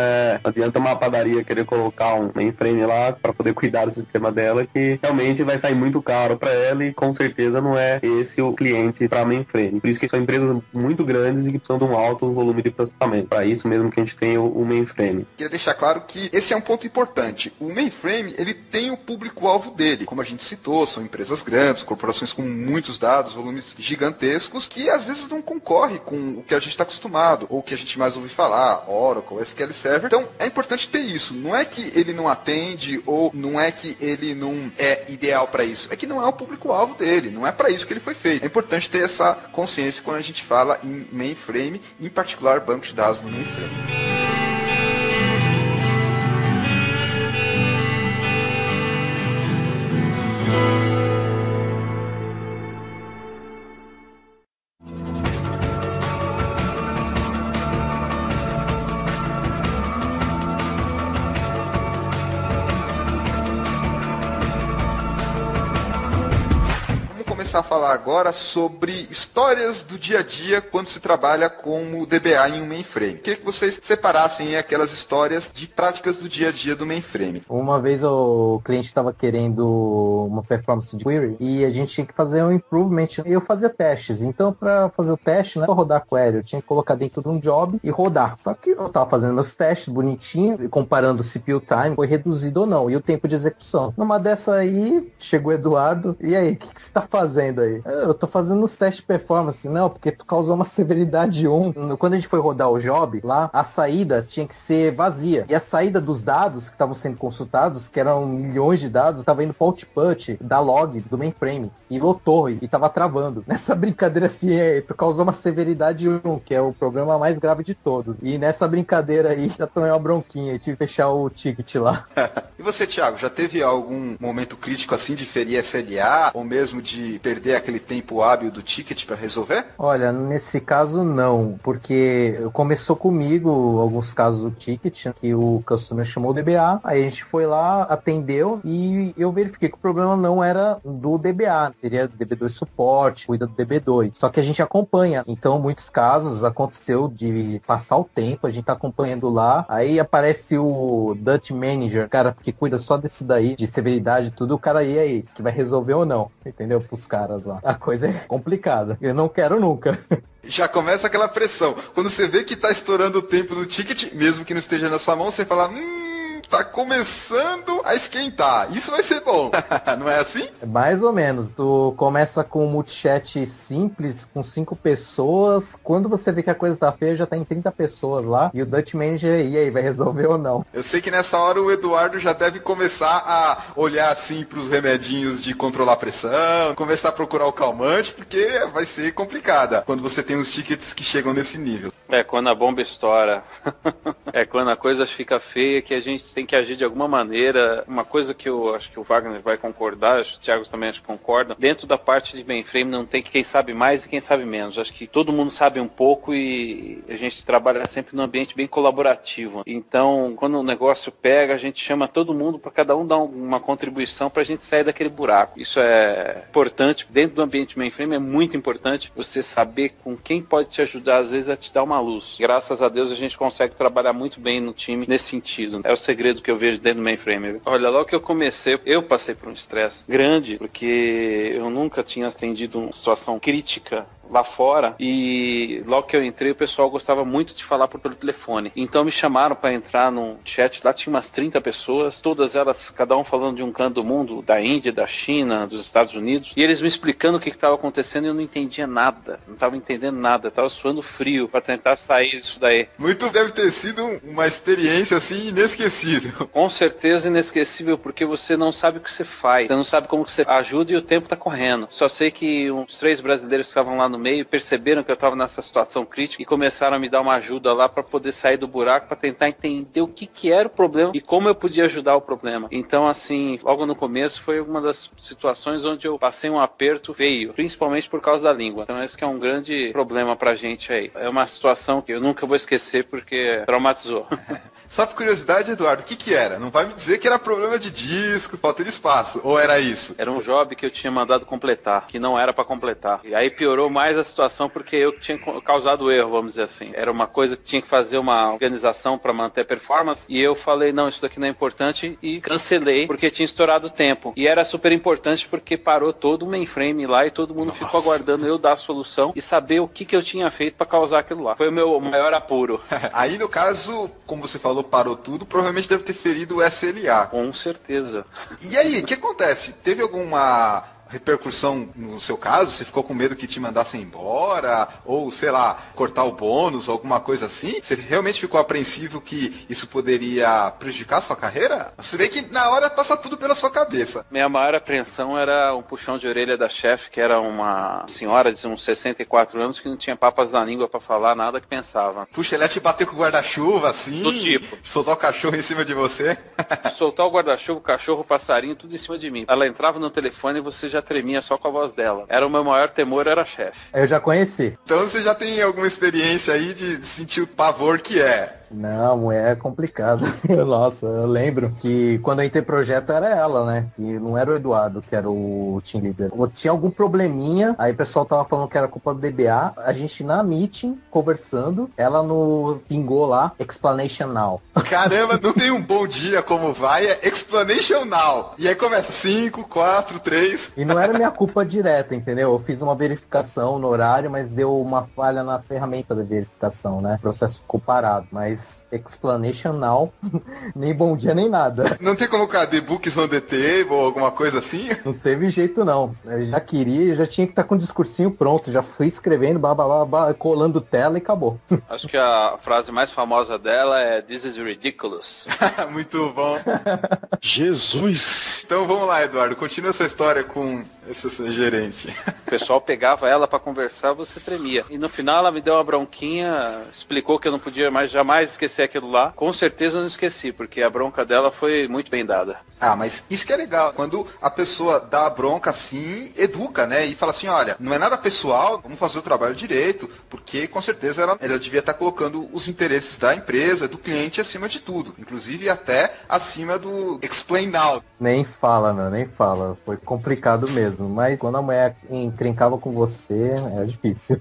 adianta uma padaria querer colocar um mainframe lá pra poder cuidar do sistema dela, que realmente vai sair muito caro pra ela e com certeza não é esse o cliente pra mainframe. Por isso que são empresas muito grandes e que precisam de um alto volume de processamento. Para isso mesmo que a gente tem o mainframe. Queria deixar claro que esse é um ponto importante. O mainframe, ele tem o público-alvo dele. Como a gente citou, são empresas grandes, corporações com muitos dados, volumes gigantescos, que às vezes não concorre com o que a gente está acostumado, ou o que a gente mais ouve falar, Oracle, SQL Server. Então, é importante ter isso. Não é que ele não atende, ou não é que ele não é ideal para isso. É que não é o público-alvo dele. Não é para isso que ele foi feito. É importante ter essa consciência quando a gente fala em mainframe, em particular banco de dados no mainframe. A falar agora sobre histórias do dia a dia quando se trabalha com o DBA em um mainframe. Queria que vocês separassem aquelas histórias de práticas do dia a dia do mainframe. Uma vez o cliente estava querendo uma performance de query e a gente tinha que fazer um improvement e eu fazia testes. Então, para fazer o teste, não é só rodar a query, eu tinha que colocar dentro de um job e rodar. Só que eu estava fazendo meus testes bonitinho e comparando o CPU time, foi reduzido ou não, e o tempo de execução. Numa dessa aí, chegou o Eduardo, e aí, o que você está fazendo aí? Eu tô fazendo os testes de performance. Não, porque tu causou uma severidade 1. Quando a gente foi rodar o job, lá, a saída tinha que ser vazia. E a saída dos dados que estavam sendo consultados, que eram milhões de dados, estava indo para o output da log do mainframe. E lotou, e tava travando. Nessa brincadeira assim, tu causou uma severidade 1, que é o problema mais grave de todos. E nessa brincadeira aí, já tomei uma bronquinha. Tive que fechar o ticket lá. E você, Thiago, já teve algum momento crítico assim de ferir SLA, ou mesmo de perder aquele tempo hábil do ticket para resolver? Olha, nesse caso não, porque começou comigo alguns casos do ticket, que o customer chamou o DBA, aí a gente foi lá, atendeu e eu verifiquei que o problema não era do DBA, seria DB2 suporte, cuida do DB2, só que a gente acompanha, então muitos casos aconteceu de passar o tempo, a gente tá acompanhando lá, aí aparece o Dutch Manager, cara, que cuida só desse daí, de severidade e tudo, o cara aí, que vai resolver ou não, entendeu? Pros caras lá. A coisa é complicada. Eu não quero nunca. Já começa aquela pressão. Quando você vê que tá estourando o tempo no ticket, mesmo que não esteja na sua mão, você fala, tá começando a esquentar. Isso vai ser bom. Não é assim? Mais ou menos. Tu começa com um multichat simples, com 5 pessoas. Quando você vê que a coisa tá feia, já tá em 30 pessoas lá. E o Dutch Manager, e aí, vai resolver ou não? Eu sei que nessa hora o Eduardo já deve começar a olhar assim pros remedinhos de controlar a pressão, começar a procurar o calmante, porque vai ser complicada quando você tem os tickets que chegam nesse nível. É quando a bomba estoura. É quando a coisa fica feia que a gente tem que agir de alguma maneira. Uma coisa que eu acho que o Wagner vai concordar, acho que o Thiago também acho que concorda, dentro da parte de mainframe não tem quem sabe mais e quem sabe menos. Acho que todo mundo sabe um pouco e a gente trabalha sempre num ambiente bem colaborativo. Então, quando o negócio pega, a gente chama todo mundo para cada um dar uma contribuição para a gente sair daquele buraco. Isso é importante. Dentro do ambiente mainframe é muito importante você saber com quem pode te ajudar, às vezes, a te dar uma luz. Graças a Deus a gente consegue trabalhar muito bem no time nesse sentido. É o segredo que eu vejo dentro do mainframe. Olha, logo que eu comecei, eu passei por um estresse grande, porque eu nunca tinha atendido uma situação crítica lá fora e logo que eu entrei o pessoal gostava muito de falar pelo telefone. Então me chamaram para entrar num chat, lá tinha umas 30 pessoas, todas elas, cada um falando de um canto do mundo, da Índia, da China, dos Estados Unidos, e eles me explicando o que estava acontecendo e eu não entendia nada, não estava entendendo nada, estava suando frio para tentar sair disso daí. Muito deve ter sido uma experiência assim inesquecível. Com certeza inesquecível, porque você não sabe o que você faz, você não sabe como que você ajuda e o tempo tá correndo. Só sei que uns 3 brasileiros que estavam lá no meio perceberam que eu estava nessa situação crítica e começaram a me dar uma ajuda lá para poder sair do buraco, para tentar entender o que era o problema e como eu podia ajudar o problema. Então, assim, logo no começo foi uma das situações onde eu passei um aperto feio, principalmente por causa da língua. Então, esse que é um grande problema pra gente aí. É uma situação que eu nunca vou esquecer porque traumatizou. Só por curiosidade, Eduardo, o que era? Não vai me dizer que era problema de disco, falta de espaço, ou era isso? Era um job que eu tinha mandado completar, que não era para completar. E aí piorou mais a situação porque eu tinha causado o erro, vamos dizer assim. Era uma coisa que tinha que fazer uma organização para manter a performance, e eu falei, não, isso daqui não é importante, e cancelei porque tinha estourado o tempo. E era super importante porque parou todo o mainframe lá e todo mundo ficou aguardando eu dar a solução e saber o que eu tinha feito para causar aquilo lá. Foi o meu maior apuro. Aí, no caso, como você falou, parou tudo, provavelmente deve ter ferido o SLA. Com certeza. E aí, o que acontece? Teve alguma repercussão no seu caso? Você ficou com medo que te mandassem embora? Ou, sei lá, cortar o bônus, alguma coisa assim? Você realmente ficou apreensivo que isso poderia prejudicar a sua carreira? Você vê que na hora passa tudo pela sua cabeça. Minha maior apreensão era um puxão de orelha da chefe, que era uma senhora de uns 64 anos que não tinha papas na língua pra falar nada que pensava. Puxa, ele ia te bater com o guarda-chuva, assim? Do tipo. Soltar o cachorro em cima de você? Soltar o guarda-chuva, o cachorro, o passarinho, tudo em cima de mim. Ela entrava no telefone e você já tremia só com a voz dela. Era o meu maior temor, era a chefe. Eu já conheci. Então você já tem alguma experiência aí de sentir o pavor que é? Não, mulher é complicado. Nossa, eu lembro que quando eu entrei no projeto era ela, né? E não era o Eduardo, que era o team leader. Eu tinha algum probleminha, aí o pessoal tava falando que era culpa do DBA. A gente na meeting, conversando, ela nos pingou lá, explanation now. Caramba, não tem um bom dia como vai, é explanation now. E aí começa 5, 4, 3. E não era minha culpa direta, entendeu? Eu fiz uma verificação no horário, mas deu uma falha na ferramenta da verificação, né? O processo ficou parado, mas explanation now, nem bom dia nem nada. Não tem como colocar the books on the table ou alguma coisa assim? Não teve jeito não. Eu já queria, já tinha que estar com o discursinho pronto, já fui escrevendo, colando tela e acabou. Acho que a frase mais famosa dela é "This is ridiculous". Muito bom. Jesus! Então vamos lá, Eduardo, continua essa história com esse gerente. O pessoal pegava ela pra conversar, você tremia. E no final ela me deu uma bronquinha, explicou que eu não podia mais jamais esquecer aquilo lá. Com certeza eu não esqueci, porque a bronca dela foi muito bem dada. Ah, mas isso que é legal. Quando a pessoa dá a bronca assim, educa, né? E fala assim, olha, não é nada pessoal, vamos fazer o trabalho direito, porque com certeza ela devia estar colocando os interesses da empresa, do cliente acima de tudo. Inclusive até acima do explain now. Nem fala, meu, nem fala. Foi complicado mesmo. Mas quando a mulher encrencava com você, é difícil.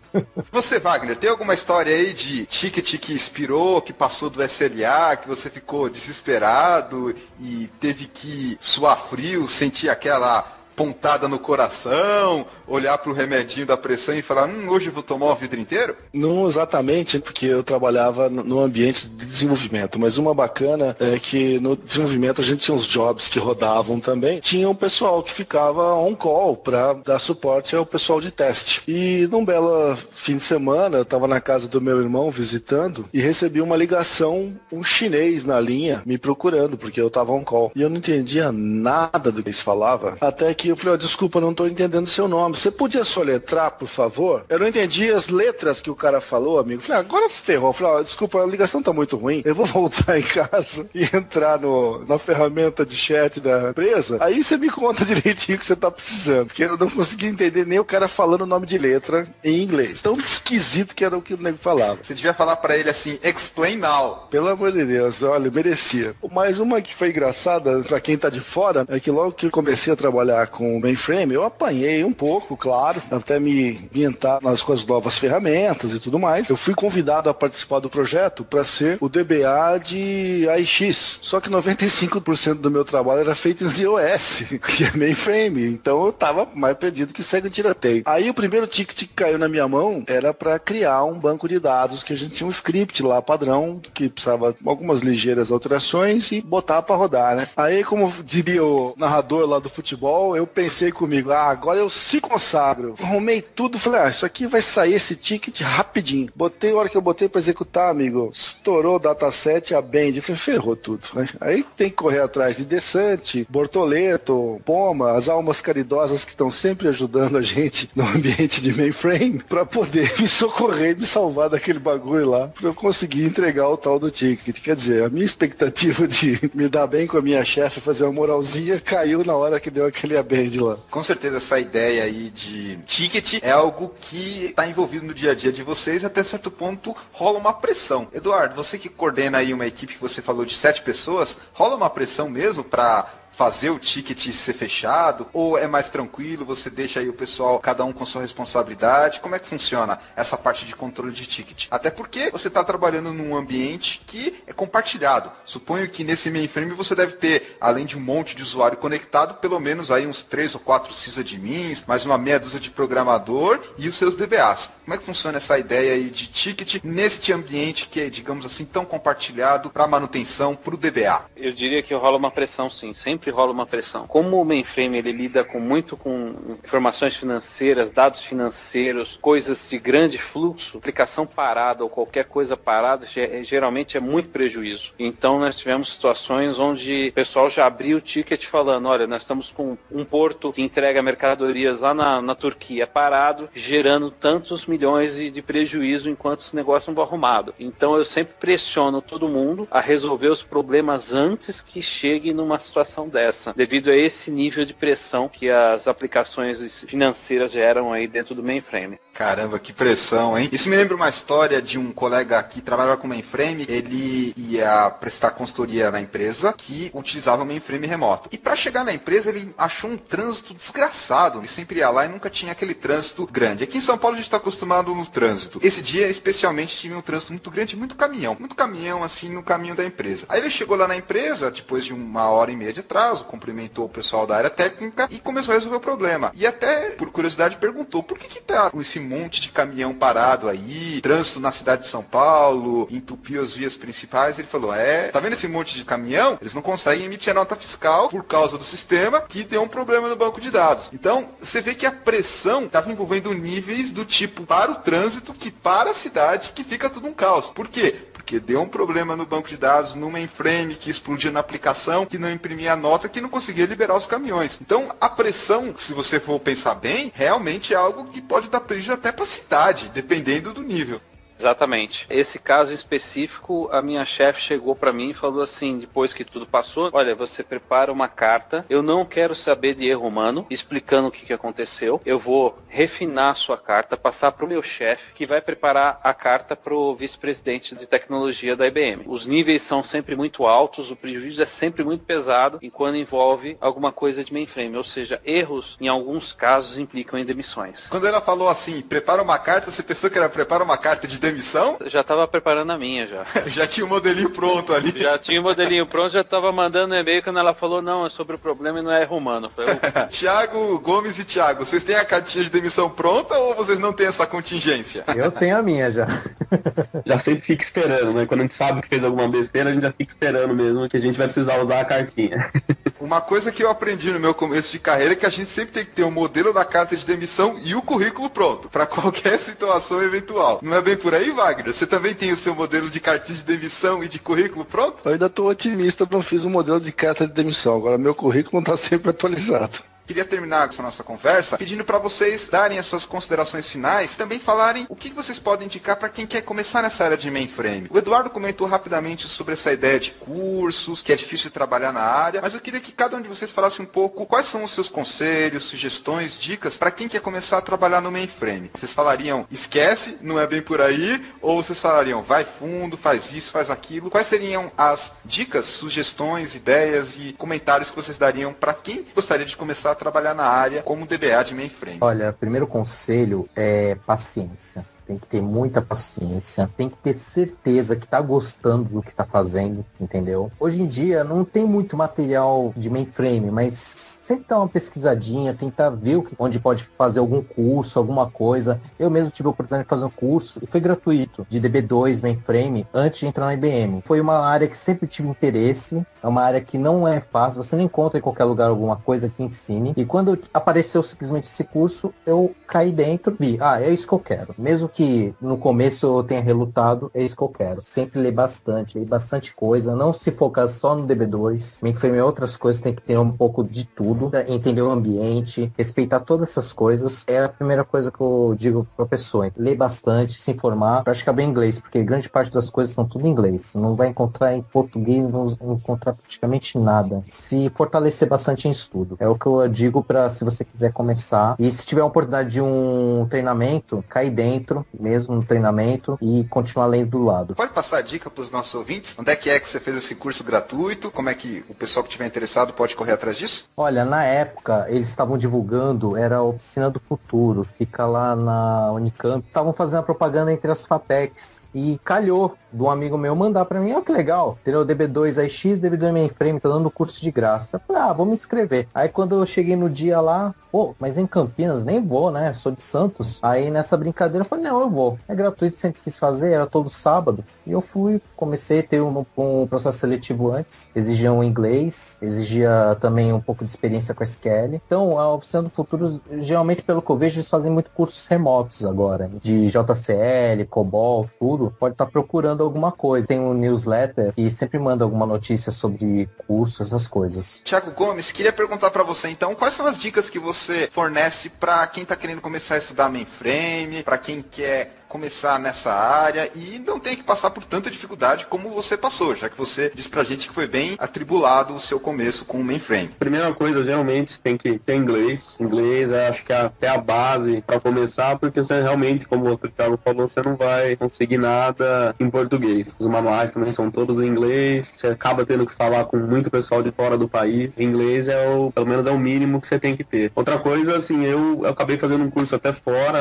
Você, Wagner, tem alguma história aí de ticket que expirou, que passou do SLA, que você ficou desesperado e teve que suar frio, sentir aquela pontada no coração, olhar pro remedinho da pressão e falar, hoje eu vou tomar o vidro inteiro? Não exatamente, porque eu trabalhava no ambiente de desenvolvimento, mas uma bacana é que no desenvolvimento a gente tinha uns jobs que rodavam também, tinha um pessoal que ficava on call para dar suporte ao pessoal de teste. E num belo fim de semana, eu estava na casa do meu irmão visitando e recebi uma ligação, um chinês na linha me procurando, porque eu estava on call. E eu não entendia nada do que eles falavam, até que eu falei, desculpa, não estou entendendo o seu nome. Você podia soletrar, por favor? Eu não entendi as letras que o cara falou, amigo. Eu falei, agora ferrou. Eu falei, desculpa, a ligação tá muito ruim. Eu vou voltar em casa e entrar na ferramenta de chat da empresa. Aí você me conta direitinho o que você tá precisando. Porque eu não consegui entender nem o cara falando o nome de letra em inglês. Tão esquisito que era o que o nego falava. Você devia falar pra ele assim, explain now. Pelo amor de Deus, olha, merecia. Mas uma que foi engraçada pra quem tá de fora é que logo que eu comecei a trabalhar com o mainframe, eu apanhei um pouco, claro, até me ambientar com as novas ferramentas e tudo mais. Eu fui convidado a participar do projeto para ser o DBA de AIX, só que 95% do meu trabalho era feito em ZOS, que é mainframe, então eu tava mais perdido que segue o tiroteio. Aí o primeiro ticket que caiu na minha mão era para criar um banco de dados, que a gente tinha um script lá, padrão, que precisava algumas ligeiras alterações e botar para rodar, né? Aí, como diria o narrador lá do futebol, eu pensei comigo, agora eu se consagro. Arrumei tudo, falei, isso aqui vai sair esse ticket rapidinho. Botei, a hora que eu botei para executar, amigo, estourou o dataset, a Band, falei, ferrou tudo. Aí tem que correr atrás de Desante, Bortoleto, Poma, as almas caridosas que estão sempre ajudando a gente no ambiente de mainframe, para poder me socorrer e me salvar daquele bagulho lá, para eu conseguir entregar o tal do ticket. Quer dizer, a minha expectativa de me dar bem com a minha chefe, fazer uma moralzinha, caiu na hora que deu aquele abend lá. Com certeza essa ideia aí de ticket é algo que está envolvido no dia a dia de vocês, até certo ponto rola uma pressão. Eduardo, você que coordena aí uma equipe que você falou de 7 pessoas, rola uma pressão mesmo para fazer o ticket ser fechado? Ou é mais tranquilo, você deixa aí o pessoal, cada um com sua responsabilidade? Como é que funciona essa parte de controle de ticket? Até porque você está trabalhando num ambiente que é compartilhado. Suponho que nesse mainframe você deve ter, além de um monte de usuário conectado, pelo menos aí uns 3 ou 4 sysadmins, mais uma meia dúzia de programador e os seus DBAs. Como é que funciona essa ideia aí de ticket neste ambiente que é, digamos assim, tão compartilhado para manutenção, para o DBA? Eu diria que rola uma pressão, sim. Sempre rola uma pressão. Como o mainframe ele lida muito com informações financeiras, dados financeiros, coisas de grande fluxo, aplicação parada ou qualquer coisa parada, geralmente é muito prejuízo. Então nós tivemos situações onde o pessoal já abriu o ticket falando, olha, nós estamos com um porto que entrega mercadorias lá na Turquia parado, gerando tantos milhões de prejuízo enquanto esse negócio não for arrumado. Então eu sempre pressiono todo mundo a resolver os problemas antes que chegue numa situação dessa, devido a esse nível de pressão que as aplicações financeiras geram aí dentro do mainframe. Caramba, que pressão, hein? Isso me lembra uma história de um colega que trabalhava com mainframe. Ele ia prestar consultoria na empresa que utilizava mainframe remoto. E para chegar na empresa, ele achou um trânsito desgraçado. Ele sempre ia lá e nunca tinha aquele trânsito grande. Aqui em São Paulo a gente está acostumado no trânsito. Esse dia, especialmente, tinha um trânsito muito grande, muito caminhão, assim, no caminho da empresa. Aí ele chegou lá na empresa, depois de 1h30 de atraso, cumprimentou o pessoal da área técnica e começou a resolver o problema. E até, por curiosidade, perguntou, por que tá esse monte de caminhão parado aí, trânsito na cidade de São Paulo, entupiu as vias principais? Ele falou, tá vendo esse monte de caminhão? Eles não conseguem emitir a nota fiscal por causa do sistema que deu um problema no banco de dados. Então, você vê que a pressão estava envolvendo níveis do tipo para o trânsito que para a cidade, que fica tudo um caos. Por quê? Porque deu um problema no banco de dados, no mainframe, que explodia na aplicação, que não imprimia a nota, que não conseguia liberar os caminhões. Então, a pressão, se você for pensar bem, realmente é algo que pode dar prejuízo até para a cidade, dependendo do nível. Exatamente. Esse caso específico, a minha chefe chegou para mim e falou assim, depois que tudo passou, olha, você prepara uma carta, eu não quero saber de erro humano, explicando o que aconteceu, eu vou refinar a sua carta, passar para o meu chefe, que vai preparar a carta para o vice-presidente de tecnologia da IBM. Os níveis são sempre muito altos, o prejuízo é sempre muito pesado, e quando envolve alguma coisa de mainframe, ou seja, erros, em alguns casos, implicam em demissões. Quando ela falou assim, prepara uma carta, você pensou que era prepara uma carta de demissão? Já estava preparando a minha, já. Já tinha o modelinho pronto ali. Já tinha o modelinho pronto, já estava mandando e-mail quando ela falou, não, é sobre o problema e não é erro humano. Falei, Thiago Gomes e Thiago, vocês têm a cartinha de demissão pronta ou vocês não têm essa contingência? Eu tenho a minha já. Já sempre fica esperando, né? Quando a gente sabe que fez alguma besteira, a gente já fica esperando mesmo que a gente vai precisar usar a cartinha. Uma coisa que eu aprendi no meu começo de carreira é que a gente sempre tem que ter o modelo da carta de demissão e o currículo pronto, para qualquer situação eventual. Não é bem por aí, Wagner? Você também tem o seu modelo de cartinha de demissão e de currículo pronto? Eu ainda estou otimista, não fiz um modelo de carta de demissão. Agora meu currículo está sempre atualizado. Queria terminar essa nossa conversa pedindo para vocês darem as suas considerações finais, também falarem o que vocês podem indicar para quem quer começar nessa área de mainframe. O Eduardo comentou rapidamente sobre essa ideia de cursos, que é difícil de trabalhar na área, mas eu queria que cada um de vocês falasse um pouco quais são os seus conselhos, sugestões, dicas para quem quer começar a trabalhar no mainframe. Vocês falariam, esquece, não é bem por aí, ou vocês falariam, vai fundo, faz isso, faz aquilo. Quais seriam as dicas, sugestões, ideias e comentários que vocês dariam para quem gostaria de começar a trabalhar na área como DBA de mainframe? Olha, primeiro conselho é paciência. Tem que ter muita paciência, tem que ter certeza que tá gostando do que tá fazendo, entendeu? Hoje em dia não tem muito material de mainframe, mas sempre dá uma pesquisadinha, tentar ver onde pode fazer algum curso, alguma coisa. Eu mesmo tive a oportunidade de fazer um curso, e foi gratuito, de DB2 mainframe, antes de entrar na IBM. Foi uma área que sempre tive interesse, é uma área que não é fácil, você não encontra em qualquer lugar alguma coisa que ensine. E quando apareceu simplesmente esse curso, eu caí dentro, vi, é isso que eu quero. Mesmo que no começo eu tenha relutado, é isso que eu quero. Sempre ler bastante coisa, não se focar só no DB2. Mainframe e outras coisas, tem que ter um pouco de tudo, entender o ambiente, respeitar todas essas coisas. É a primeira coisa que eu digo pra pessoa. Ler bastante, se informar, praticar bem inglês, porque grande parte das coisas são tudo em inglês. Não vai encontrar em português, não vai encontrar praticamente nada. Se fortalecer bastante em estudo. É o que eu digo para se você quiser começar. E se tiver a oportunidade de um treinamento, cair dentro, mesmo no treinamento, e continuar lendo do lado. Pode passar a dica para os nossos ouvintes? Onde é que você fez esse curso gratuito? Como é que o pessoal que estiver interessado pode correr atrás disso? Olha, na época, eles estavam divulgando, era a Oficina do Futuro, fica lá na Unicamp. Estavam fazendo a propaganda entre as FATECs. E calhou de um amigo meu mandar pra mim, que legal, entendeu? DB2 AX, DB2 Mainframe, tô dando curso de graça. Eu falei, vou me inscrever. Aí quando eu cheguei no dia lá, mas em Campinas nem vou, né? Sou de Santos. Aí nessa brincadeira eu falei, não, eu vou. É gratuito, sempre quis fazer, era todo sábado. E eu fui, comecei a ter um processo seletivo antes, exigia um inglês, exigia também um pouco de experiência com SQL. Então, a Oficina do Futuro, geralmente, pelo que eu vejo, eles fazem muito cursos remotos agora, de JCL, COBOL, tudo. Pode estar procurando alguma coisa. Tem um newsletter que sempre manda alguma notícia sobre curso, essas coisas. Thiago Gomes, queria perguntar para você, então, quais são as dicas que você fornece para quem está querendo começar a estudar mainframe, para quem quer começar nessa área e não tem que passar por tanta dificuldade como você passou, já que você disse pra gente que foi bem atribulado o seu começo com o mainframe. Primeira coisa, geralmente, tem que ter inglês. Inglês, acho que é até a base para começar, porque você realmente, como o outro Thiago falou, você não vai conseguir nada em português. Os manuais também são todos em inglês, você acaba tendo que falar com muito pessoal de fora do país. Inglês pelo menos é o mínimo que você tem que ter. Outra coisa, assim, eu acabei fazendo um curso até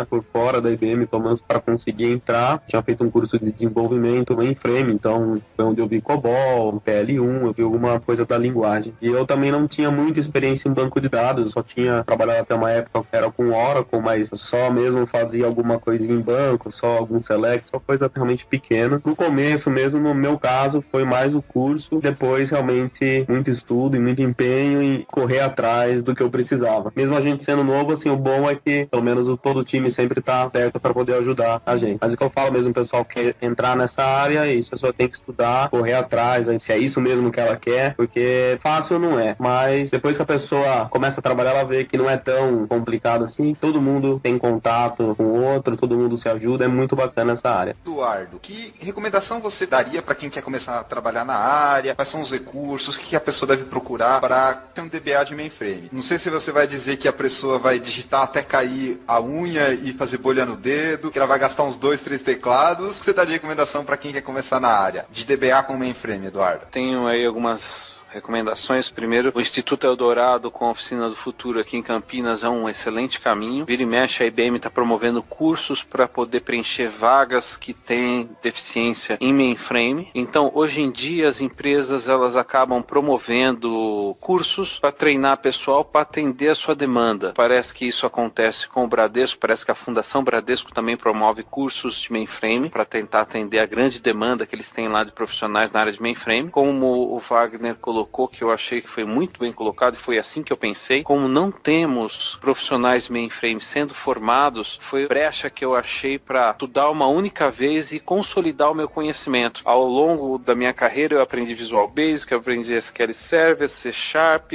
por fora da IBM, pelo menos para conseguir entrar. Tinha feito um curso de desenvolvimento mainframe, então foi onde eu vi COBOL, PL1, eu vi alguma coisa da linguagem. E eu também não tinha muita experiência em banco de dados, eu só tinha trabalhado até uma época que era com Oracle, mas só mesmo fazia alguma coisinha em banco, só algum select, só coisa realmente pequena. No começo mesmo, no meu caso, foi mais o curso, depois realmente muito estudo e muito empenho e correr atrás do que eu precisava. Mesmo a gente sendo novo, assim, o bom é que pelo menos todo o time sempre está aberto para poder ajudar a gente. Mas o que eu falo mesmo, o pessoal quer entrar nessa área, é isso, a pessoa tem que estudar, correr atrás, se é isso mesmo que ela quer, porque fácil não é, mas depois que a pessoa começa a trabalhar, ela vê que não é tão complicado assim, todo mundo tem contato com o outro, todo mundo se ajuda, é muito bacana essa área. Eduardo, que recomendação você daria para quem quer começar a trabalhar na área? Quais são os recursos? O que a pessoa deve procurar para ter um DBA de mainframe? Não sei se você vai dizer que a pessoa vai digitar até cair a unha e fazer bolha no dedo, que ela vai gastar uns 2, 3 teclados. O que você dá de recomendação para quem quer começar na área de DBA com mainframe, Eduardo? Tenho aí algumas recomendações. Primeiro, o Instituto Eldorado com a Oficina do Futuro aqui em Campinas é um excelente caminho. Vira e mexe, a IBM está promovendo cursos para poder preencher vagas que têm deficiência em mainframe. Então, hoje em dia, as empresas elas acabam promovendo cursos para treinar pessoal para atender a sua demanda. Parece que isso acontece com o Bradesco, parece que a Fundação Bradesco também promove cursos de mainframe para tentar atender a grande demanda que eles têm lá de profissionais na área de mainframe. Como o Wagner colocou, que eu achei que foi muito bem colocado e foi assim que eu pensei, como não temos profissionais mainframe sendo formados, foi brecha que eu achei para estudar uma única vez e consolidar o meu conhecimento. Ao longo da minha carreira eu aprendi Visual Basic, eu aprendi SQL Server, C Sharp,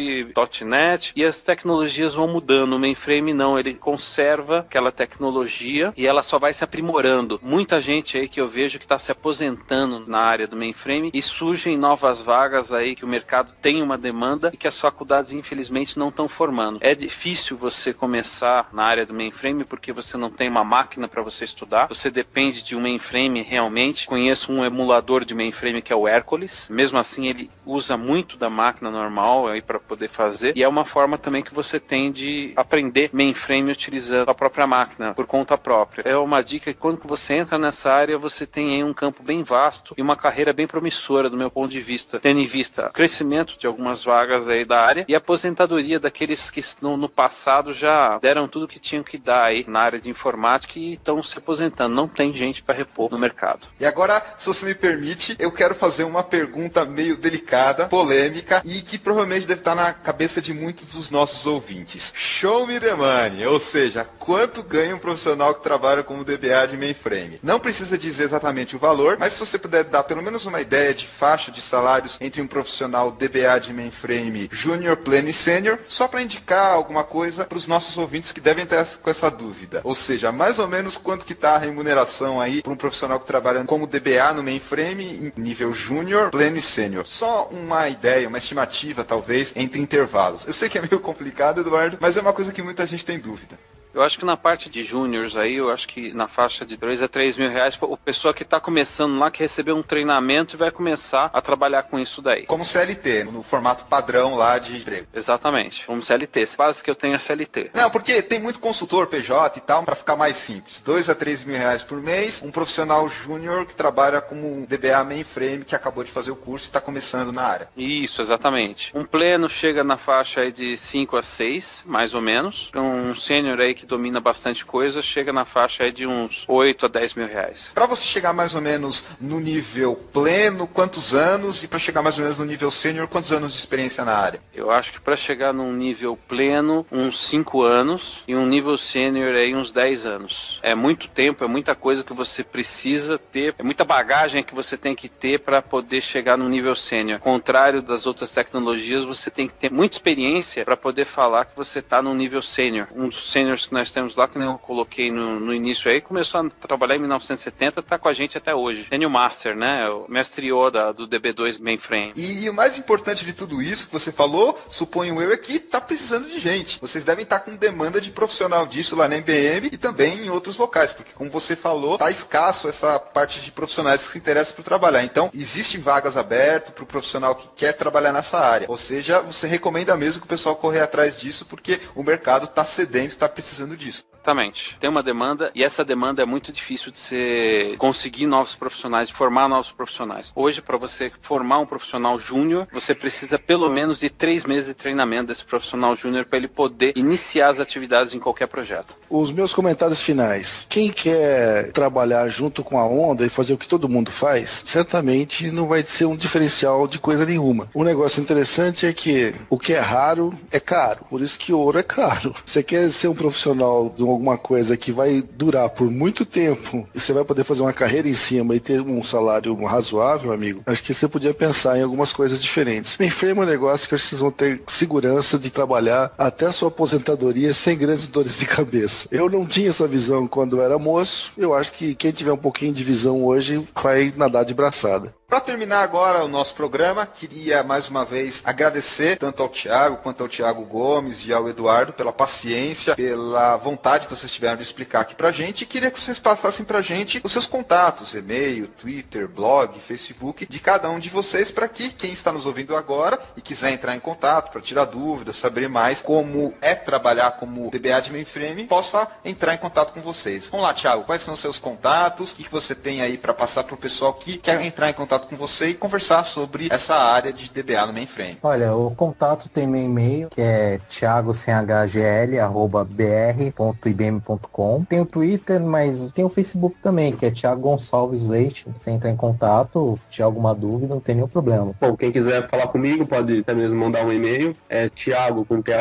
.NET, e as tecnologias vão mudando. O mainframe não, ele conserva aquela tecnologia e ela só vai se aprimorando. Muita gente aí que eu vejo que está se aposentando na área do mainframe e surgem novas vagas aí que o mercado mercado tem uma demanda e que as faculdades infelizmente não estão formando. É difícil você começar na área do mainframe porque você não tem uma máquina para você estudar, você depende de um mainframe realmente. Conheço um emulador de mainframe que é o Hércules, mesmo assim ele usa muito da máquina normal aí para poder fazer, e é uma forma também que você tem de aprender mainframe utilizando a própria máquina, por conta própria. É uma dica que quando você entra nessa área, você tem aí um campo bem vasto e uma carreira bem promissora do meu ponto de vista, tendo em vista o crescimento de algumas vagas aí da área e a aposentadoria daqueles que no passado já deram tudo que tinham que dar aí na área de informática e estão se aposentando. Não tem gente para repor no mercado. E agora, se você me permite, eu quero fazer uma pergunta meio delicada, polêmica e que provavelmente deve estar na cabeça de muitos dos nossos ouvintes. Show me the money, ou seja, quanto ganha um profissional que trabalha como DBA de mainframe? Não precisa dizer exatamente o valor, mas se você puder dar pelo menos uma ideia de faixa de salários entre um profissional DBA de mainframe júnior, pleno e sênior, só para indicar alguma coisa para os nossos ouvintes que devem ter com essa dúvida. Ou seja, mais ou menos quanto que está a remuneração aí para um profissional que trabalha como DBA no mainframe em nível júnior, pleno e sênior. Só uma ideia, uma estimativa talvez entre intervalos. Eu sei que é meio complicado, Eduardo, mas é uma coisa que muita gente tem dúvida. Eu acho que na parte de júniors aí, eu acho que na faixa de 2 a 3 mil reais, o pessoa que está começando lá, que recebeu um treinamento e vai começar a trabalhar com isso daí. Como CLT, no formato padrão lá de emprego. Exatamente, como CLT. Quase que eu tenho a CLT. Não, porque tem muito consultor, PJ e tal, para ficar mais simples. 2 a 3 mil reais por mês, um profissional júnior que trabalha como DBA mainframe, que acabou de fazer o curso e está começando na área. Isso, exatamente. Um pleno chega na faixa aí de 5 a 6, mais ou menos. Um sênior aí que domina bastante coisa, chega na faixa aí de uns 8 a 10 mil reais. Para você chegar mais ou menos no nível pleno, quantos anos? E para chegar mais ou menos no nível sênior, quantos anos de experiência na área? Eu acho que para chegar num nível pleno, uns 5 anos, e um nível sênior aí uns 10 anos. É muito tempo, é muita coisa que você precisa ter, é muita bagagem que você tem que ter para poder chegar no nível sênior. Ao contrário das outras tecnologias, você tem que ter muita experiência para poder falar que você está no nível sênior. Um dos sêniors que nós temos lá, que eu coloquei no início aí, começou a trabalhar em 1970, tá com a gente até hoje. Senior Master, né? O mestre Yoda do DB2 Mainframe. E o mais importante de tudo isso que você falou, suponho eu, é que tá precisando de gente. Vocês devem estar com demanda de profissional disso lá na IBM e também em outros locais, porque como você falou, tá escasso essa parte de profissionais que se interessam por trabalhar. Então, existem vagas abertas para o profissional que quer trabalhar nessa área. Ou seja, você recomenda mesmo que o pessoal correr atrás disso, porque o mercado está sedento, está precisando disso. Exatamente. Tem uma demanda e essa demanda é muito difícil de você conseguir novos profissionais, de formar novos profissionais. Hoje, para você formar um profissional júnior, você precisa pelo menos de 3 meses de treinamento desse profissional júnior para ele poder iniciar as atividades em qualquer projeto. Os meus comentários finais. Quem quer trabalhar junto com a onda e fazer o que todo mundo faz, certamente não vai ser um diferencial de coisa nenhuma. Um negócio interessante é que o que é raro é caro. Por isso que ouro é caro. Você quer ser um profissional de alguma coisa que vai durar por muito tempo e você vai poder fazer uma carreira em cima e ter um salário razoável, amigo, acho que você podia pensar em algumas coisas diferentes. Mainframe é um negócio que acho que vocês vão ter segurança de trabalhar até a sua aposentadoria sem grandes dores de cabeça. Eu não tinha essa visão quando eu era moço. Eu acho que quem tiver um pouquinho de visão hoje vai nadar de braçada. Para terminar agora o nosso programa, queria mais uma vez agradecer tanto ao Thiago quanto ao Thiago Gomes e ao Eduardo pela paciência, pela vontade que vocês tiveram de explicar aqui pra gente, e queria que vocês passassem pra gente os seus contatos, e-mail, Twitter, blog, Facebook, de cada um de vocês, para que quem está nos ouvindo agora e quiser entrar em contato para tirar dúvidas, saber mais como é trabalhar como DBA de mainframe, possa entrar em contato com vocês. Vamos lá, Thiago, quais são os seus contatos? O que você tem aí para passar pro pessoal que quer entrar em contato com você e conversar sobre essa área de DBA no mainframe? Olha, o contato tem meu e-mail, que é thiagocngl@br.ibm.com. Tem o Twitter, mas tem o Facebook também, que é Thiago Gonçalves Leite. Você entra em contato, tiver alguma dúvida, não tem nenhum problema. Bom, quem quiser falar comigo pode até mesmo mandar um e-mail, é thiago com th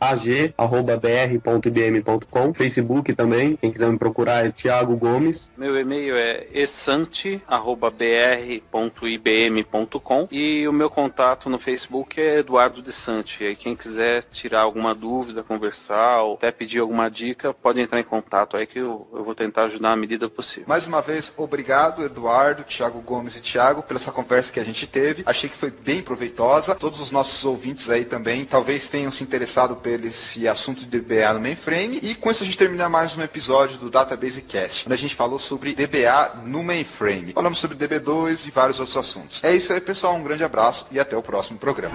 ag@br.ibm.com. Facebook também, quem quiser me procurar é Thiago Gomes. Meu e-mail é esante@br.ibm.com e o meu contato no Facebook é Eduardo de Sante. E aí quem quiser tirar alguma dúvida, conversar ou até pedir alguma dica, pode entrar em contato aí que eu vou tentar ajudar na medida possível. Mais uma vez, obrigado, Eduardo, Thiago Gomes e Thiago, pela essa conversa que a gente teve. Achei que foi bem proveitosa. Todos os nossos ouvintes aí também talvez tenham se interessado por esse assunto de DBA no mainframe. E com isso a gente termina mais um episódio do Database Cast, onde a gente falou sobre DBA no mainframe. Falamos sobre DB2 e vários outros assuntos. É isso aí, pessoal. Um grande abraço e até o próximo programa.